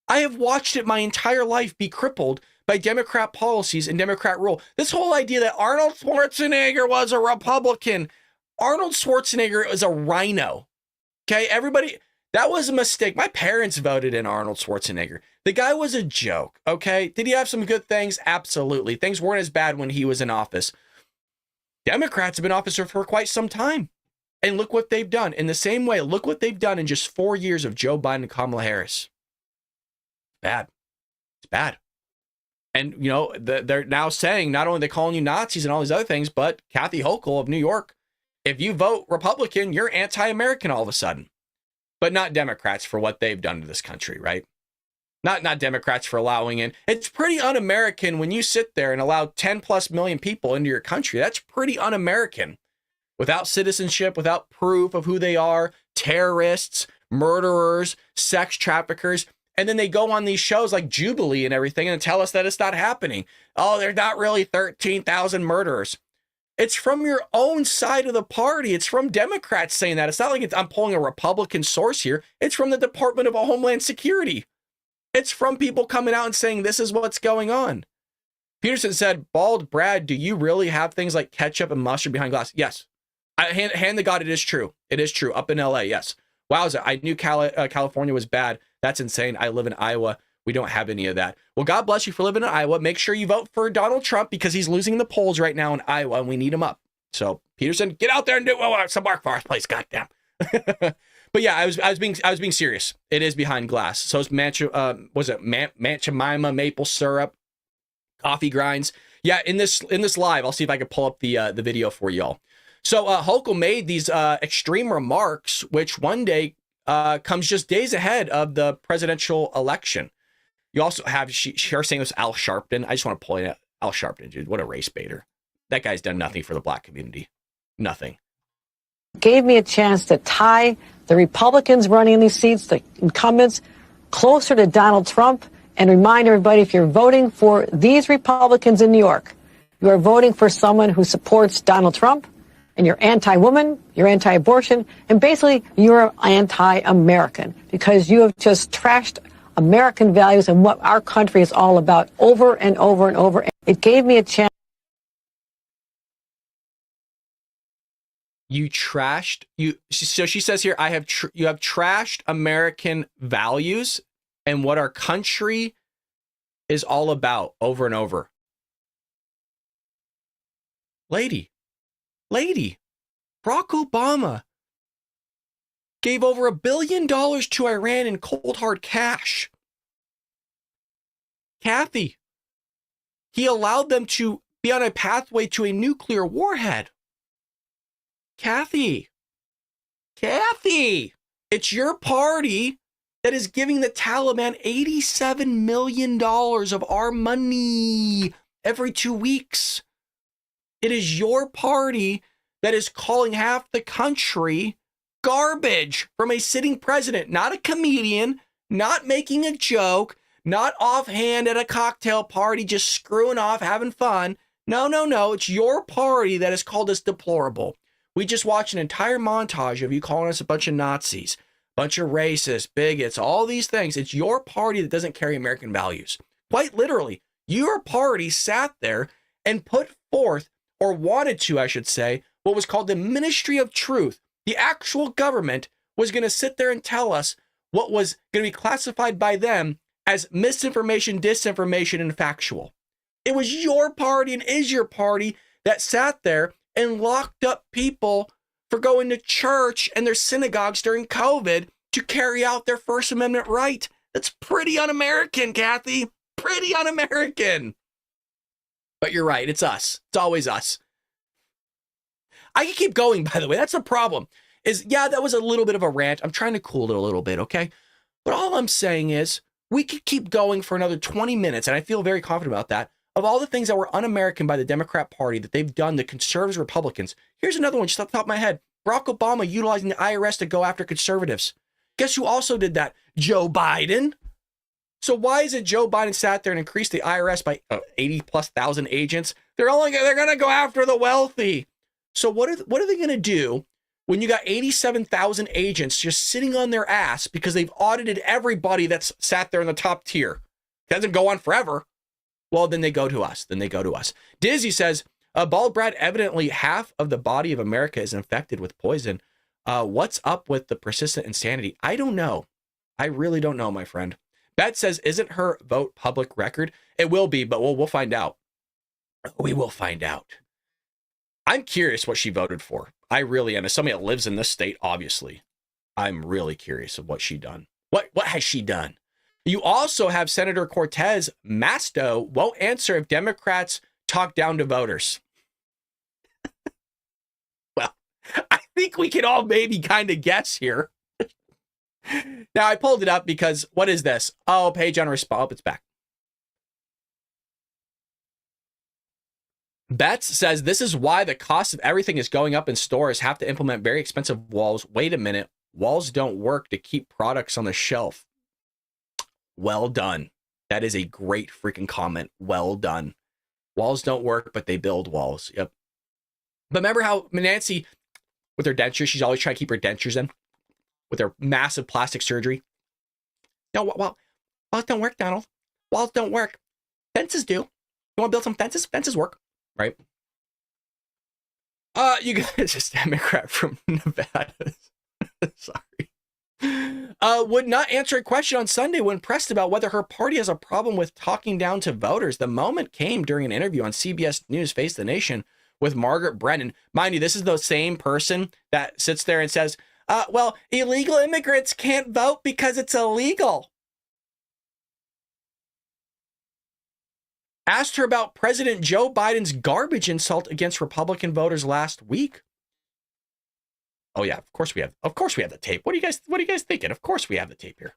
I have watched it my entire life be crippled by Democrat policies and Democrat rule. This whole idea that Arnold Schwarzenegger was a Republican. Arnold Schwarzenegger is a rhino. Okay, everybody... That was a mistake. My parents voted in Arnold Schwarzenegger. The guy was a joke, okay? Did he have some good things? Absolutely. Things weren't as bad when he was in office. Democrats have been in office for quite some time. And look what they've done. In the same way, look what they've done in just 4 years of Joe Biden and Kamala Harris. Bad. It's bad. And, you know, they're now saying, not only are they calling you Nazis and all these other things, but Kathy Hochul of New York, if you vote Republican, you're anti-American all of a sudden. But not Democrats for what they've done to this country, right? Not Democrats for allowing in. It's pretty un-American when you sit there and allow 10 plus million people into your country. That's pretty un-American. Without citizenship, without proof of who they are, terrorists, murderers, sex traffickers. And then they go on these shows like Jubilee and everything and tell us that it's not happening. Oh, they're not really 13,000 murderers. It's from your own side of the party. It's from Democrats saying that. It's not like I'm pulling a Republican source here. It's from the Department of Homeland Security. It's from people coming out and saying this is what's going on. Peterson said, Bald Brad, do you really have things like ketchup and mustard behind glass? Yes. Hand to God, it is true. It is true. Up in LA, yes. Wowza, I knew California was bad. That's insane. I live in Iowa. We don't have any of that. Well, God bless you for living in Iowa. Make sure you vote for Donald Trump because he's losing the polls right now in Iowa and we need him up. So Peterson, get out there and do some bark for us, please. Goddamn. But yeah, I was being serious. It is behind glass. So it's Manchemima maple syrup, coffee grinds. Yeah, in this live, I'll see if I can pull up the video for y'all. So Hochul made these extreme remarks, which one day comes just days ahead of the presidential election. You also have her saying this Al Sharpton. I just want to point out Al Sharpton, dude. What a race baiter. That guy's done nothing for the black community. Nothing. Gave me a chance to tie the Republicans running in these seats, the incumbents, closer to Donald Trump, and remind everybody, if you're voting for these Republicans in New York, you are voting for someone who supports Donald Trump, and you're anti-woman, you're anti-abortion, and basically you're anti-American because you have just trashed American values and what our country is all about over and over and over. It gave me a chance. You trashed you. So she says here, you have trashed American values and what our country is all about over and over. Lady, Barack Obama gave over $1 billion to Iran in cold hard cash. Kathy, he allowed them to be on a pathway to a nuclear warhead. Kathy, it's your party that is giving the Taliban $87 million of our money every 2 weeks. It is your party that is calling half the country garbage from a sitting president, not a comedian, not making a joke, not offhand at a cocktail party, just screwing off, having fun. No. It's your party that has called us deplorable. We just watched an entire montage of you calling us a bunch of Nazis, bunch of racists, bigots, all these things. It's your party that doesn't carry American values. Quite literally, your party sat there and put forth, or wanted to, I should say, what was called the Ministry of Truth. The actual government was going to sit there and tell us what was going to be classified by them as misinformation, disinformation, and factual. It was your party and is your party that sat there and locked up people for going to church and their synagogues during COVID to carry out their First Amendment right. That's pretty un-American, Kathy. Pretty un-American. But you're right. It's us. It's always us. I can keep going, by the way. That's the problem. That was a little bit of a rant. I'm trying to cool it a little bit, okay? But all I'm saying is we could keep going for another 20 minutes, and I feel very confident about that, of all the things that were un-American by the Democrat Party that they've done to conservatives, Republicans. Here's another one just off the top of my head. Barack Obama utilizing the IRS to go after conservatives. Guess who also did that? Joe Biden. So why is it Joe Biden sat there and increased the IRS by 80,000+ agents? They're going to go after the wealthy. So what are they going to do when you got 87,000 agents just sitting on their ass because they've audited everybody that's sat there in the top tier? It doesn't go on forever. Well, then they go to us. Dizzy says, Bald Brad, evidently half of the body of America is infected with poison. What's up with the persistent insanity? I don't know. I really don't know, my friend. Beth says, isn't her vote public record? It will be, but we'll find out. We will find out. I'm curious what she voted for. I really am. As somebody that lives in this state, obviously, I'm really curious of what she done. What has she done? You also have Senator Cortez Masto won't answer if Democrats talk down to voters. Well, I think we can all maybe kind of guess here. Now, I pulled it up because what is this? Oh, page on response. Oh, it's back. Betts says this is why the cost of everything is going up in stores, have to implement very expensive walls. Wait a minute. Walls don't work to keep products on the shelf. Well done. That is a great freaking comment. Well done. Walls don't work, but they build walls. Yep. But remember how Nancy, with her dentures, she's always trying to keep her dentures in with her massive plastic surgery. No, walls don't work, Donald. Walls don't work. Fences do. You want to build some fences? Fences work. Right? You guys, just Democrat from Nevada. Sorry. Would not answer a question on Sunday when pressed about whether her party has a problem with talking down to voters. The moment came during an interview on CBS News Face the Nation with Margaret Brennan. Mind you, this is the same person that sits there and says, well, illegal immigrants can't vote because it's illegal. Asked her about President Joe Biden's garbage insult against Republican voters last week. Oh yeah, of course we have the tape. What are you guys thinking? Of course we have the tape here.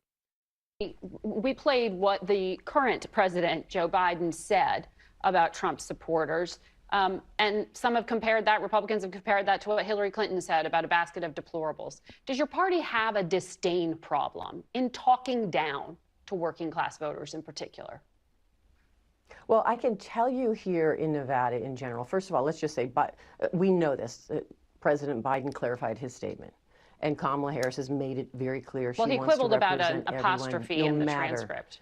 We played what the current president, Joe Biden, said about Trump supporters. And some have compared that, Republicans have compared that to what Hillary Clinton said about a basket of deplorables. Does your party have a disdain problem in talking down to working class voters in particular? Well, I can tell you here in Nevada in general, first of all, let's just say, but we know this. President Biden clarified his statement. And Kamala Harris has made it very clear Well, she he wants to quibbled about an represent apostrophe everyone, in the no matter. transcript.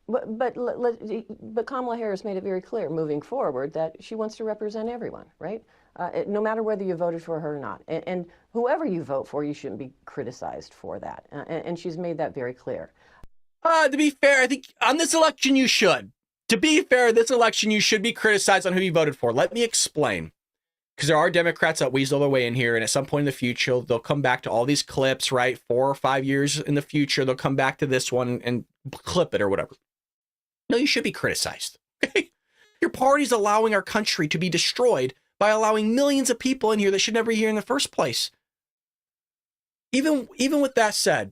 But Kamala Harris made it very clear moving forward that she wants to represent everyone, right? No matter whether you voted for her or not. And whoever you vote for, you shouldn't be criticized for that. And she's made that very clear. To be fair, I think on this election you should. To be fair, this election you should be criticized on who you voted for. Let me explain. Because there are Democrats that weasel their way in here, and at some point in the future, they'll come back to all these clips, right? 4 or 5 years in the future, they'll come back to this one and clip it or whatever. No, you should be criticized. Okay? Your party's allowing our country to be destroyed by allowing millions of people in here that should never be here in the first place. Even with that said,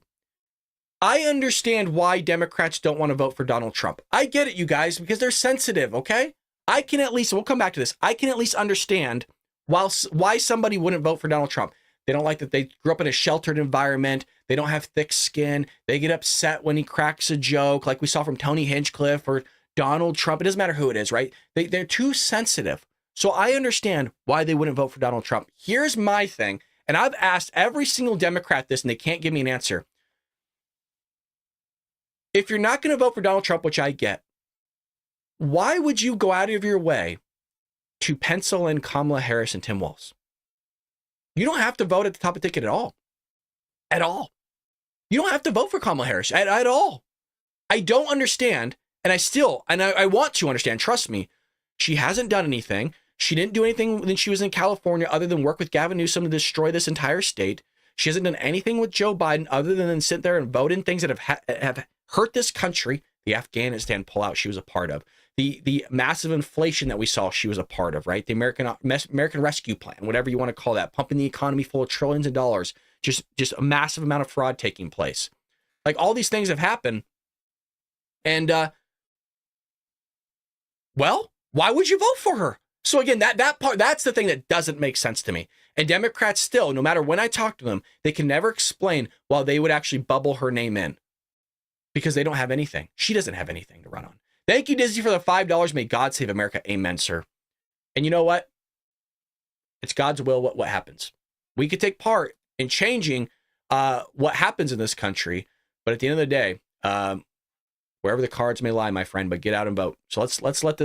I understand why Democrats don't want to vote for Donald Trump. I get it, you guys, because they're sensitive, okay? I can at least, we'll come back to this, I can at least understand why somebody wouldn't vote for Donald Trump. They don't like that they grew up in a sheltered environment. They don't have thick skin. They get upset when he cracks a joke, like we saw from Tony Hinchcliffe or Donald Trump. It doesn't matter who it is, right? They're too sensitive. So I understand why they wouldn't vote for Donald Trump. Here's my thing, and I've asked every single Democrat this, and they can't give me an answer. If you're not going to vote for Donald Trump, which I get, why would you go out of your way to pencil in Kamala Harris and Tim Walz? You don't have to vote at the top of the ticket at all. At all. You don't have to vote for Kamala Harris at all. I don't understand, and I want to understand, trust me, she hasn't done anything. She didn't do anything when she was in California other than work with Gavin Newsom to destroy this entire state. She hasn't done anything with Joe Biden other than sit there and vote in things that have hurt this country. The Afghanistan pullout she was a part of. The massive inflation that we saw she was a part of, right? The American Rescue Plan, whatever you want to call that, pumping the economy full of trillions of dollars. Just a massive amount of fraud taking place. Like, all these things have happened. And, well, why would you vote for her? So again, that part, that's the thing that doesn't make sense to me. And Democrats still, no matter when I talk to them, they can never explain why they would actually bubble her name in. Because they don't have anything. She doesn't have anything to run on. Thank you, Disney, for the $5. May God save America. Amen, sir. And you know what? It's God's will what happens. We could take part in changing what happens in this country, but at the end of the day, wherever the cards may lie, my friend, but get out and vote. So let's let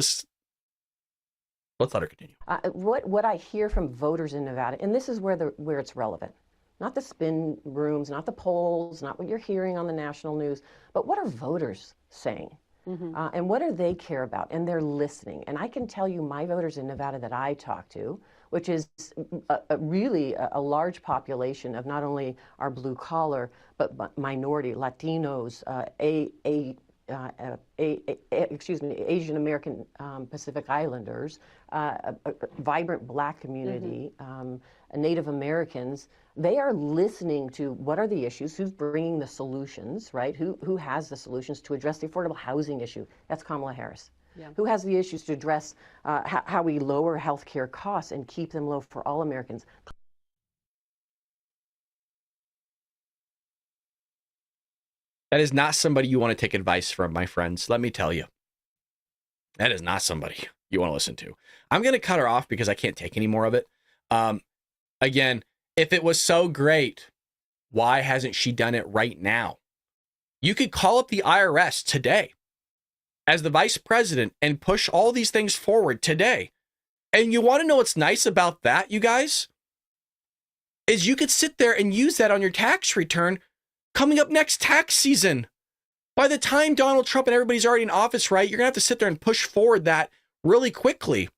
her continue. What I hear from voters in Nevada, and this is where it's relevant, not the spin rooms, not the polls, not what you're hearing on the national news, but what are voters saying? Mm-hmm. And what do they care about? And they're listening. And I can tell you, my voters in Nevada that I talk to, which is really a large population of not only our blue collar, but minority, Latinos, Asian American Pacific Islanders, a vibrant Black community, Native Americans. They are listening to what are the issues, who's bringing the solutions, right? Who has the solutions to address the affordable housing issue? That's Kamala Harris. Yeah. Who has the issues to address how we lower healthcare costs and keep them low for all Americans? That is not somebody you want to take advice from, my friends. Let me tell you. That is not somebody you want to listen to. I'm going to cut her off because I can't take any more of it. Again, if it was so great, why hasn't she done it right now? You could call up the IRS today as the vice president and push all these things forward today. And you want to know what's nice about that, you guys? Is you could sit there and use that on your tax return coming up next tax season. By the time Donald Trump and everybody's already in office, right, you're going to have to sit there and push forward that really quickly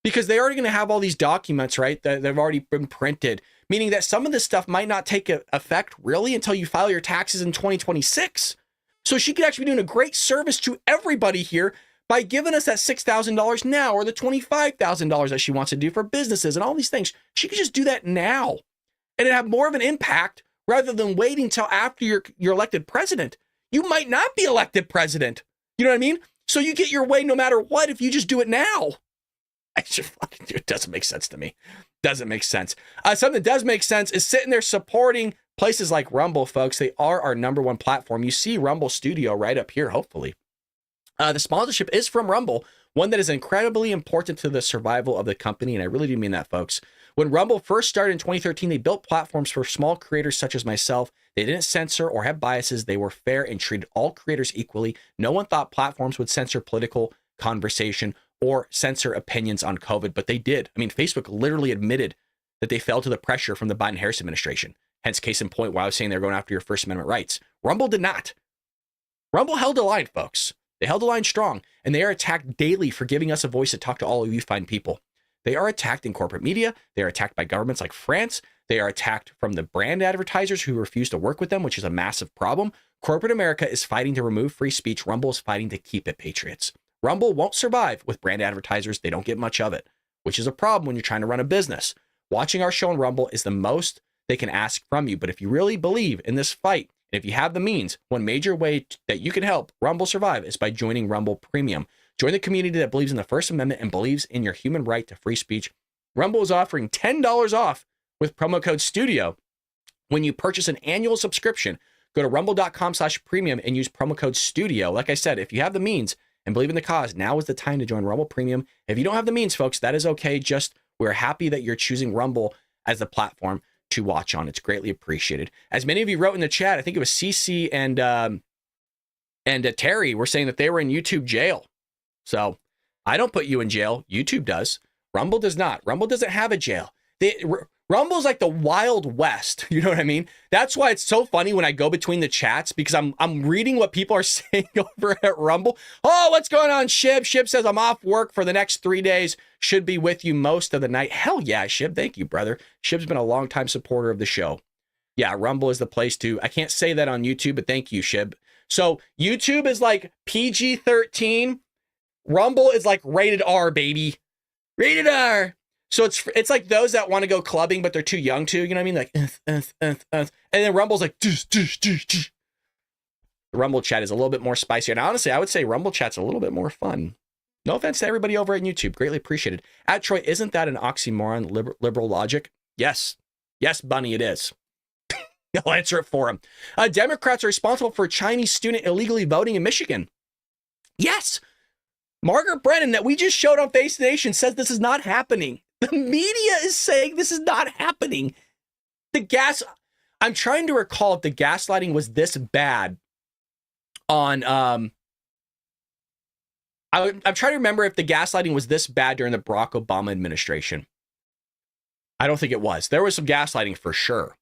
because they're already going to have all these documents, right, that they've already been printed, meaning that some of this stuff might not take effect really until you file your taxes in 2026. So she could actually be doing a great service to everybody here by giving us that $6,000 now or the $25,000 that she wants to do for businesses and all these things. She could just do that now and it'd have more of an impact rather than waiting until after you're elected president. You might not be elected president. You know what I mean? So you get your way no matter what if you just do it now. It doesn't make sense to me. Doesn't make sense. Something that does make sense is sitting there supporting places like Rumble, folks. They are our #1 platform. You see Rumble Studio right up here, hopefully. The sponsorship is from Rumble, one that is incredibly important to the survival of the company, and I really do mean that, folks. When Rumble first started in 2013, they built platforms for small creators such as myself. They didn't censor or have biases. They were fair and treated all creators equally. No one thought platforms would censor political conversation or censor opinions on COVID, but they did. I mean, Facebook literally admitted that they fell to the pressure from the Biden-Harris administration. Hence, case in point, why I was saying they're going after your First Amendment rights. Rumble did not. Rumble held the line, folks. They held the line strong, and they are attacked daily for giving us a voice to talk to all of you fine people. They are attacked in corporate media. They are attacked by governments like France. They are attacked from the brand advertisers who refuse to work with them, which is a massive problem. Corporate America is fighting to remove free speech. Rumble is fighting to keep it, patriots. Rumble won't survive with brand advertisers. They don't get much of it, which is a problem when you're trying to run a business. Watching our show on Rumble is the most they can ask from you. But if you really believe in this fight, and if you have the means, one major way that you can help Rumble survive is by joining Rumble Premium. Join the community that believes in the First Amendment and believes in your human right to free speech. Rumble is offering $10 off with promo code STUDIO when you purchase an annual subscription. Go to rumble.com/premium and use promo code STUDIO. Like I said, if you have the means and believe in the cause, now is the time to join Rumble Premium. If you don't have the means, folks, that is okay. Just we're happy that you're choosing Rumble as the platform to watch on. It's greatly appreciated. As many of you wrote in the chat, I think it was CC and Terry were saying that they were in YouTube jail. So I don't put you in jail. YouTube does. Rumble does not. Rumble doesn't have a jail. Rumble's like the Wild West. You know what I mean? That's why it's so funny when I go between the chats, because I'm reading what people are saying over at Rumble. Oh, what's going on, Shib? Shib says, I'm off work for the next 3 days. Should be with you most of the night. Hell yeah, Shib. Thank you, brother. Shib's been a longtime supporter of the show. Yeah, Rumble is the place to. I can't say that on YouTube, but thank you, Shib. So YouTube is like PG-13. Rumble is like rated R, baby. Rated R. So it's like those that want to go clubbing, but they're too young to, you know what I mean? Like, and then Rumble's like, The Rumble chat is a little bit more spicier. And honestly, I would say Rumble chat's a little bit more fun. No offense to everybody over at YouTube. Greatly appreciated. At Troy, isn't that an oxymoron, liberal logic? Yes. Yes, Bunny, it is. I'll answer it for him. Democrats are responsible for a Chinese student illegally voting in Michigan. Yes. Margaret Brennan, that we just showed on Face the Nation, says this is not happening. The media is saying this is not happening. I'm trying to recall if the gaslighting was this bad on, I'm trying to remember if the gaslighting was this bad during the Barack Obama administration. I don't think it was. There was some gaslighting for sure.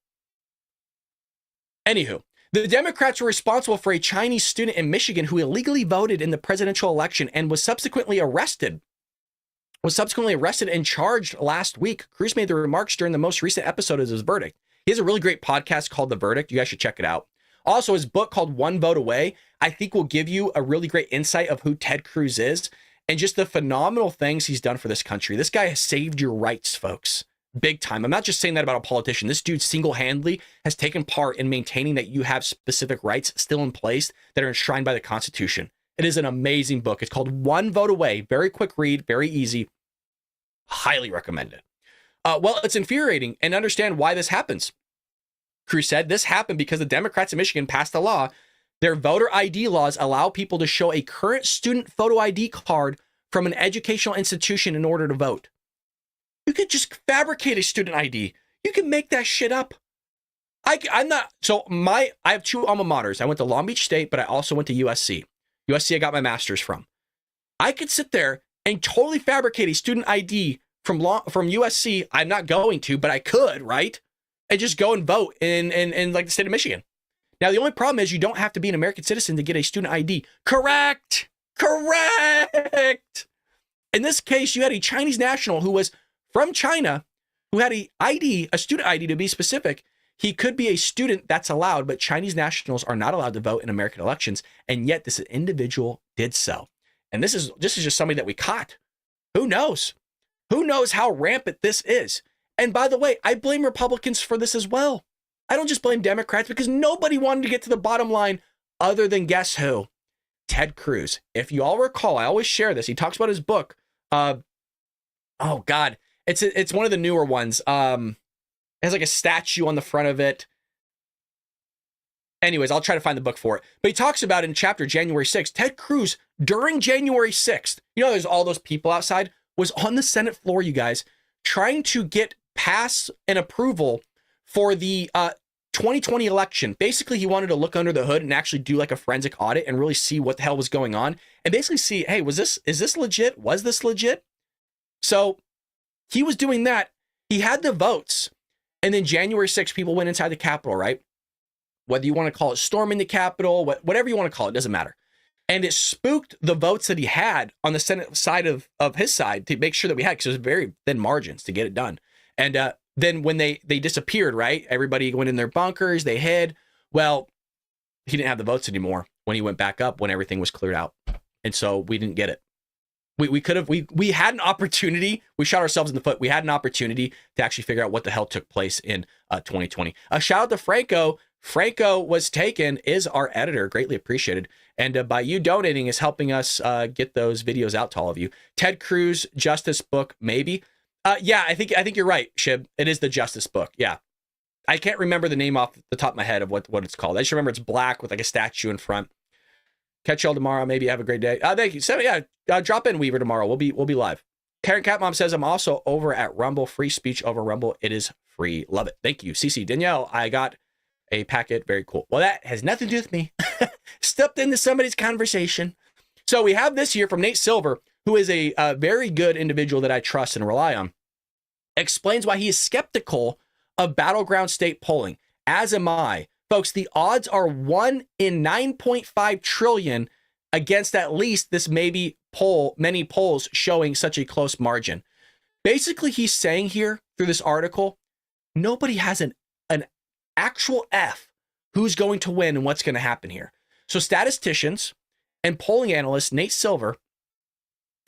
Anywho, the Democrats were responsible for a Chinese student in Michigan who illegally voted in the presidential election and was subsequently arrested and charged last week. Cruz made the remarks during the most recent episode of his verdict. He has a really great podcast called The Verdict. You guys should check it out. Also, his book called One Vote Away, I think will give you a really great insight of who Ted Cruz is and just the phenomenal things he's done for this country. This guy has saved your rights, folks. Big time. I'm not just saying that about a politician. This dude single-handedly has taken part in maintaining that you have specific rights still in place that are enshrined by the Constitution. It is an amazing book. It's called One Vote Away. Very quick read, very easy. Highly recommend it. Well, it's infuriating, and understand why this happens. Cruz said this happened because the Democrats in Michigan passed a law. Their voter ID laws allow people to show a current student photo ID card from an educational institution in order to vote. You could just fabricate a student ID. You can make that shit up. I have two alma maters. I went to Long Beach State, but I also went to USC. USC I got my master's from. I could sit there and totally fabricate a student ID from USC. I'm not going to, but I could, right? And just go and vote in like the state of Michigan. Now, the only problem is you don't have to be an American citizen to get a student ID. Correct. In this case, you had a Chinese national who was from China, who had a student ID to be specific. He could be a student, that's allowed, but Chinese nationals are not allowed to vote in American elections. And yet this individual did so. And this is just somebody that we caught. Who knows? Who knows how rampant this is? And by the way, I blame Republicans for this as well. I don't just blame Democrats, because nobody wanted to get to the bottom line other than guess who? Ted Cruz. If you all recall, I always share this. He talks about his book. Oh God. It's one of the newer ones. It has like a statue on the front of it. Anyways, I'll try to find the book for it. But he talks about in chapter January 6th, Ted Cruz, during January 6th, there's all those people outside, was on the Senate floor, you guys, trying to get pass an approval for the 2020 election. Basically, he wanted to look under the hood and actually do like a forensic audit and really see what the hell was going on and basically see, hey, is this legit? Was this legit? So he was doing that. He had the votes. And then January 6th, people went inside the Capitol, right? Whether you want to call it storming the Capitol, whatever you want to call it, doesn't matter. And it spooked the votes that he had on the Senate side of his side to make sure that we had, because it was very thin margins to get it done. And then when they disappeared, right? Everybody went in their bunkers, they hid. Well, he didn't have the votes anymore when he went back up, when everything was cleared out. And so we didn't get it. We had an opportunity. We shot ourselves in the foot. We had an opportunity to actually figure out what the hell took place in 2020. A shout out to Franco. Franco was taken, is our editor, greatly appreciated. And by you donating is helping us get those videos out to all of you. Ted Cruz Justice Book, maybe. Yeah, I think you're right, Shib. It is the Justice Book. Yeah. I can't remember the name off the top of my head of what it's called. I just remember it's black with like a statue in front. Catch y'all tomorrow. Maybe have a great day. Thank you. So yeah, drop in, Weaver, tomorrow. We'll be live. Karen Catmom says, I'm also over at Rumble. Free speech over Rumble. It is free. Love it. Thank you. CC Danielle, I got a packet. Very cool. Well, that has nothing to do with me. Stepped into somebody's conversation. So we have this here from Nate Silver, who is a very good individual that I trust and rely on. Explains why he is skeptical of battleground state polling, as am I. Folks, the odds are 1 in 9.5 trillion against at least this many polls showing such a close margin. Basically, he's saying here through this article, nobody has an actual F who's going to win and what's going to happen here. So statisticians and polling analyst Nate Silver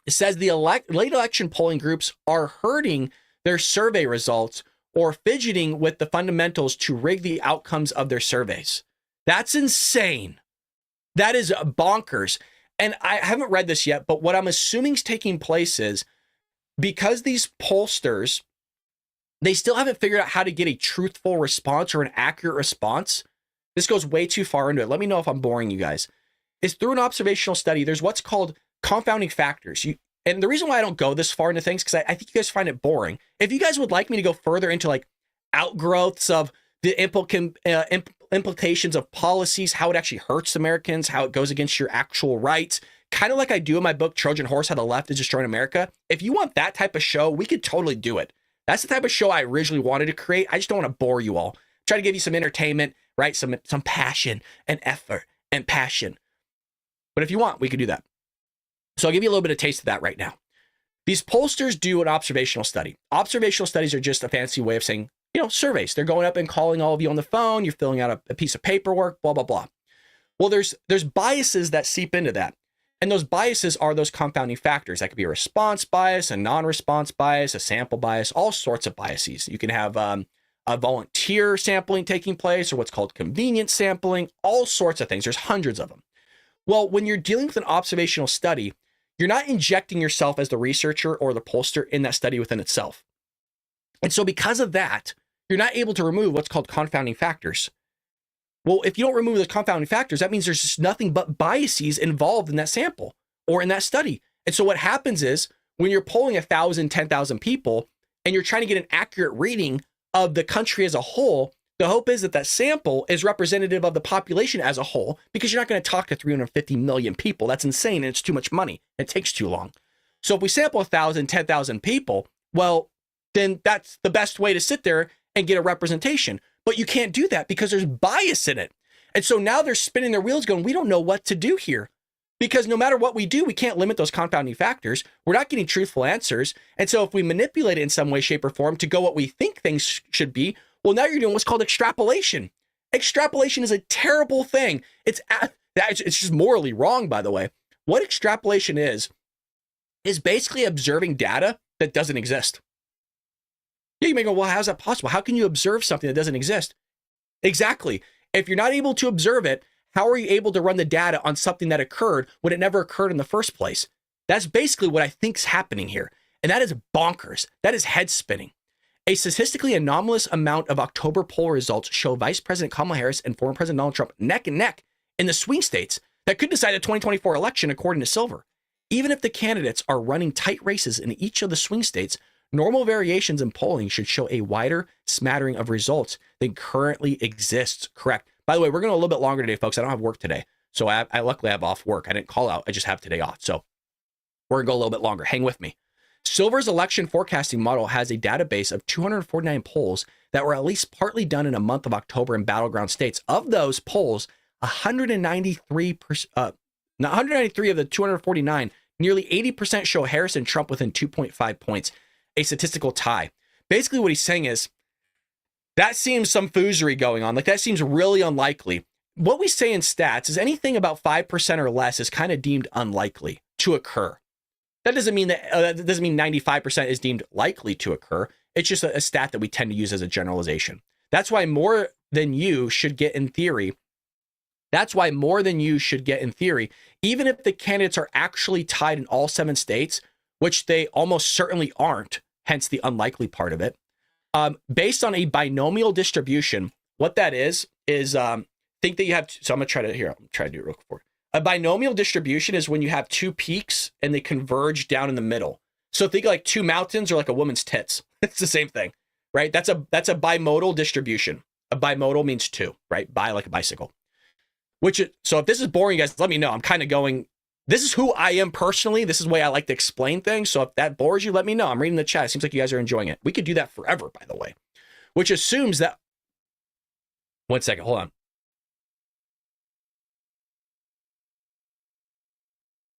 says the late election polling groups are hurting their survey results or fidgeting with the fundamentals to rig the outcomes of their surveys. That's insane. That is bonkers. And I haven't read this yet, but what I'm assuming is taking place is because these pollsters, they still haven't figured out how to get a truthful response or an accurate response. This goes way too far into it. Let me know if I'm boring you guys. It's through an observational study. There's what's called confounding factors. And the reason why I don't go this far into things, because I think you guys find it boring. If you guys would like me to go further into like outgrowths of the implications of policies, how it actually hurts Americans, how it goes against your actual rights, kind of like I do in my book, Trojan Horse, How the Left is Destroying America. If you want that type of show, we could totally do it. That's the type of show I originally wanted to create. I just don't want to bore you all. Try to give you some entertainment, right? Some passion and effort and passion. But if you want, we could do that. So I'll give you a little bit of taste of that right now. These pollsters do an observational study. Observational studies are just a fancy way of saying, surveys. They're going up and calling all of you on the phone. You're filling out a piece of paperwork, blah, blah, blah. Well, there's biases that seep into that. And those biases are those confounding factors. That could be a response bias, a non-response bias, a sample bias, all sorts of biases. You can have a volunteer sampling taking place or what's called convenience sampling, all sorts of things. There's hundreds of them. Well, when you're dealing with an observational study, you're not injecting yourself as the researcher or the pollster in that study within itself. And so because of that, you're not able to remove what's called confounding factors. Well, if you don't remove the confounding factors, that means there's just nothing but biases involved in that sample or in that study. And so what happens is when you're polling 1,000, 10,000 people and you're trying to get an accurate reading of the country as a whole, the hope is that that sample is representative of the population as a whole, because you're not going to talk to 350 million people. That's insane. And it's too much money. It takes too long. So if we sample 1,000, 10,000 people, well, then that's the best way to sit there and get a representation. But you can't do that because there's bias in it. And so now they're spinning their wheels going, we don't know what to do here. Because no matter what we do, we can't limit those confounding factors. We're not getting truthful answers. And so if we manipulate it in some way, shape, or form to go what we think things should be, well, now you're doing what's called extrapolation. Extrapolation is a terrible thing. It's just morally wrong, by the way. What extrapolation is basically observing data that doesn't exist. Yeah, you may go, well, how's that possible? How can you observe something that doesn't exist? Exactly. If you're not able to observe it, how are you able to run the data on something that occurred when it never occurred in the first place? That's basically what I think's happening here. And that is bonkers. That is head spinning. A statistically anomalous amount of October poll results show Vice President Kamala Harris and former President Donald Trump neck and neck in the swing states that could decide the 2024 election, according to Silver. Even if the candidates are running tight races in each of the swing states, Normal variations in polling should show a wider smattering of results than currently exists. Correct. By the way, we're going to go a little bit longer today, folks. I don't have work today. So I luckily have off work. I didn't call out. I just have today off. So we're going to go a little bit longer. Hang with me. Silver's election forecasting model has a database of 249 polls that were at least partly done in a month of October in battleground states. Of those polls, 193 of the 249, nearly 80% show Harris and Trump within 2.5 points, a statistical tie. Basically, what he's saying is that seems some foozery going on. Like, that seems really unlikely. What we say in stats is anything about 5% or less is kind of deemed unlikely to occur. That doesn't mean that 95% is deemed likely to occur. It's just a stat that we tend to use as a generalization. That's why more than you should get in theory. Even if the candidates are actually tied in all 7 states, which they almost certainly aren't, hence the unlikely part of it. Based on a binomial distribution, what that is think that you have, so I'm going to try to do it real quick. A binomial distribution is when you have 2 peaks and they converge down in the middle. So think like 2 mountains or like a woman's tits. It's the same thing, right? That's a bimodal distribution. A bimodal means 2, right? Bi like a bicycle. So if this is boring, you guys, let me know. I'm kind of going, this is who I am personally. This is the way I like to explain things. So if that bores you, let me know. I'm reading the chat. It seems like you guys are enjoying it. We could do that forever, by the way. Which assumes that, one second, hold on.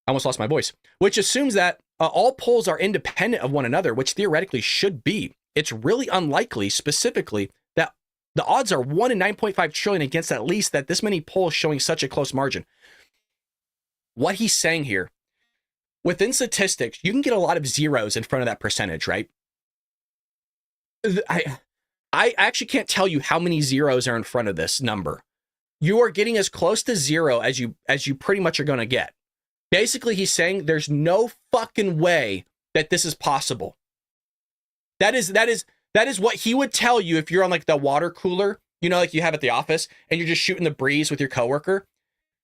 I almost lost my voice. Which assumes that all polls are independent of one another, which theoretically should be. It's really unlikely, specifically, that the odds are 1 in 9.5 trillion against at least that this many polls showing such a close margin. What he's saying here, within statistics, you can get a lot of zeros in front of that percentage, right? I actually can't tell you how many zeros are in front of this number. You are getting as close to 0 as you pretty much are going to get. Basically, he's saying there's no fucking way that this is possible. That is what he would tell you if you're on like the water cooler, you know, like you have at the office, and you're just shooting the breeze with your coworker.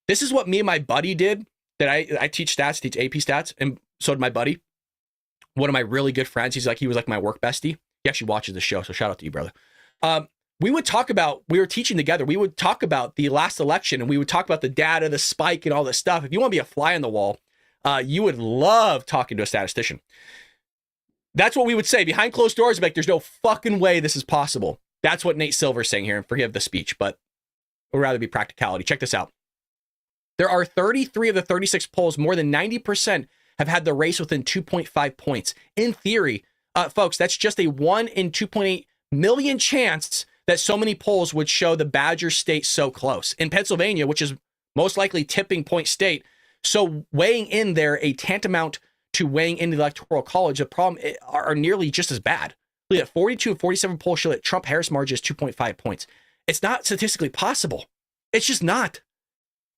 This is what me and my buddy did. That I teach stats, teach AP stats, and so did my buddy. One of my really good friends. He was like my work bestie. He actually watches the show, so shout out to you, brother. We were teaching together. We would talk about the last election, and we would talk about the data, the spike, and all this stuff. If you want to be a fly on the wall, you would love talking to a statistician. That's what we would say behind closed doors. Like, there's no fucking way this is possible. That's what Nate Silver's saying here, and forgive the speech, but it would rather be practicality. Check this out. There are 33 of the 36 polls, more than 90% have had the race within 2.5 points. In theory, folks, that's just a 1 in 2.8 million chance that so many polls would show the Badger state so close. In Pennsylvania, which is most likely tipping point state, so weighing in there a tantamount to weighing into the Electoral College, the problem are nearly just as bad. Look at 42 of 47 polls show that Trump-Harris margin is 2.5 points. It's not statistically possible. It's just not.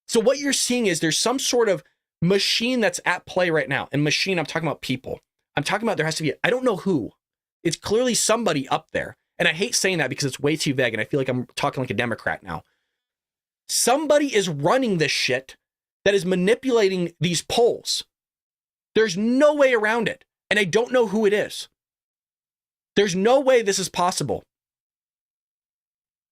So what you're seeing is there's some sort of machine that's at play right now. And machine, I'm talking about people. I'm talking about there has to be, I don't know who. It's clearly somebody up there. And I hate saying that because it's way too vague and I feel like I'm talking like a Democrat now. Somebody is running this shit that is manipulating these polls. There's no way around it. And I don't know who it is. There's no way this is possible.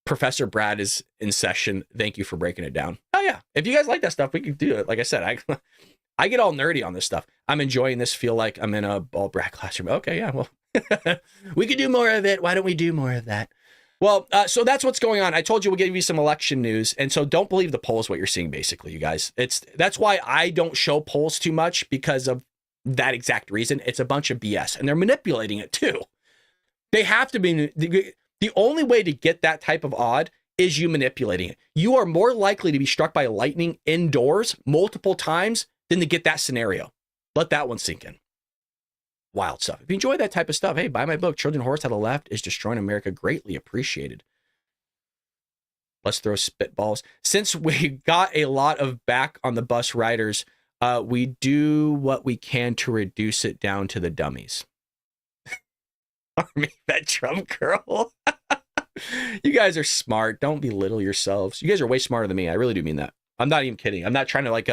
Professor Brad is in session. Thank you for breaking it down. Oh yeah. If you guys like that stuff, we can do it. Like I said, I get all nerdy on this stuff. I'm enjoying this. Feel like I'm in a ball Brad classroom. Okay. Yeah. Well, we could do more of it. Why don't we do more of that? Well, so that's what's going on. I told you we'll give you some election news. And so don't believe the polls, what you're seeing, basically, you guys. That's why I don't show polls too much, because of that exact reason. It's a bunch of BS and they're manipulating it too. They have to be. The only way to get that type of odd is you manipulating it. You are more likely to be struck by lightning indoors multiple times than to get that scenario. Let that one sink in. Wild stuff. If you enjoy that type of stuff, hey, buy my book, Trojan Horse How the Left is Destroying America. Greatly appreciated. Let's throw spitballs. Since we got a lot of back on the bus riders, we do what we can to reduce it down to the dummies. Army Vet Trump girl. You guys are smart. Don't belittle yourselves. You guys are way smarter than me. I really do mean that. I'm not even kidding. I'm not trying to like,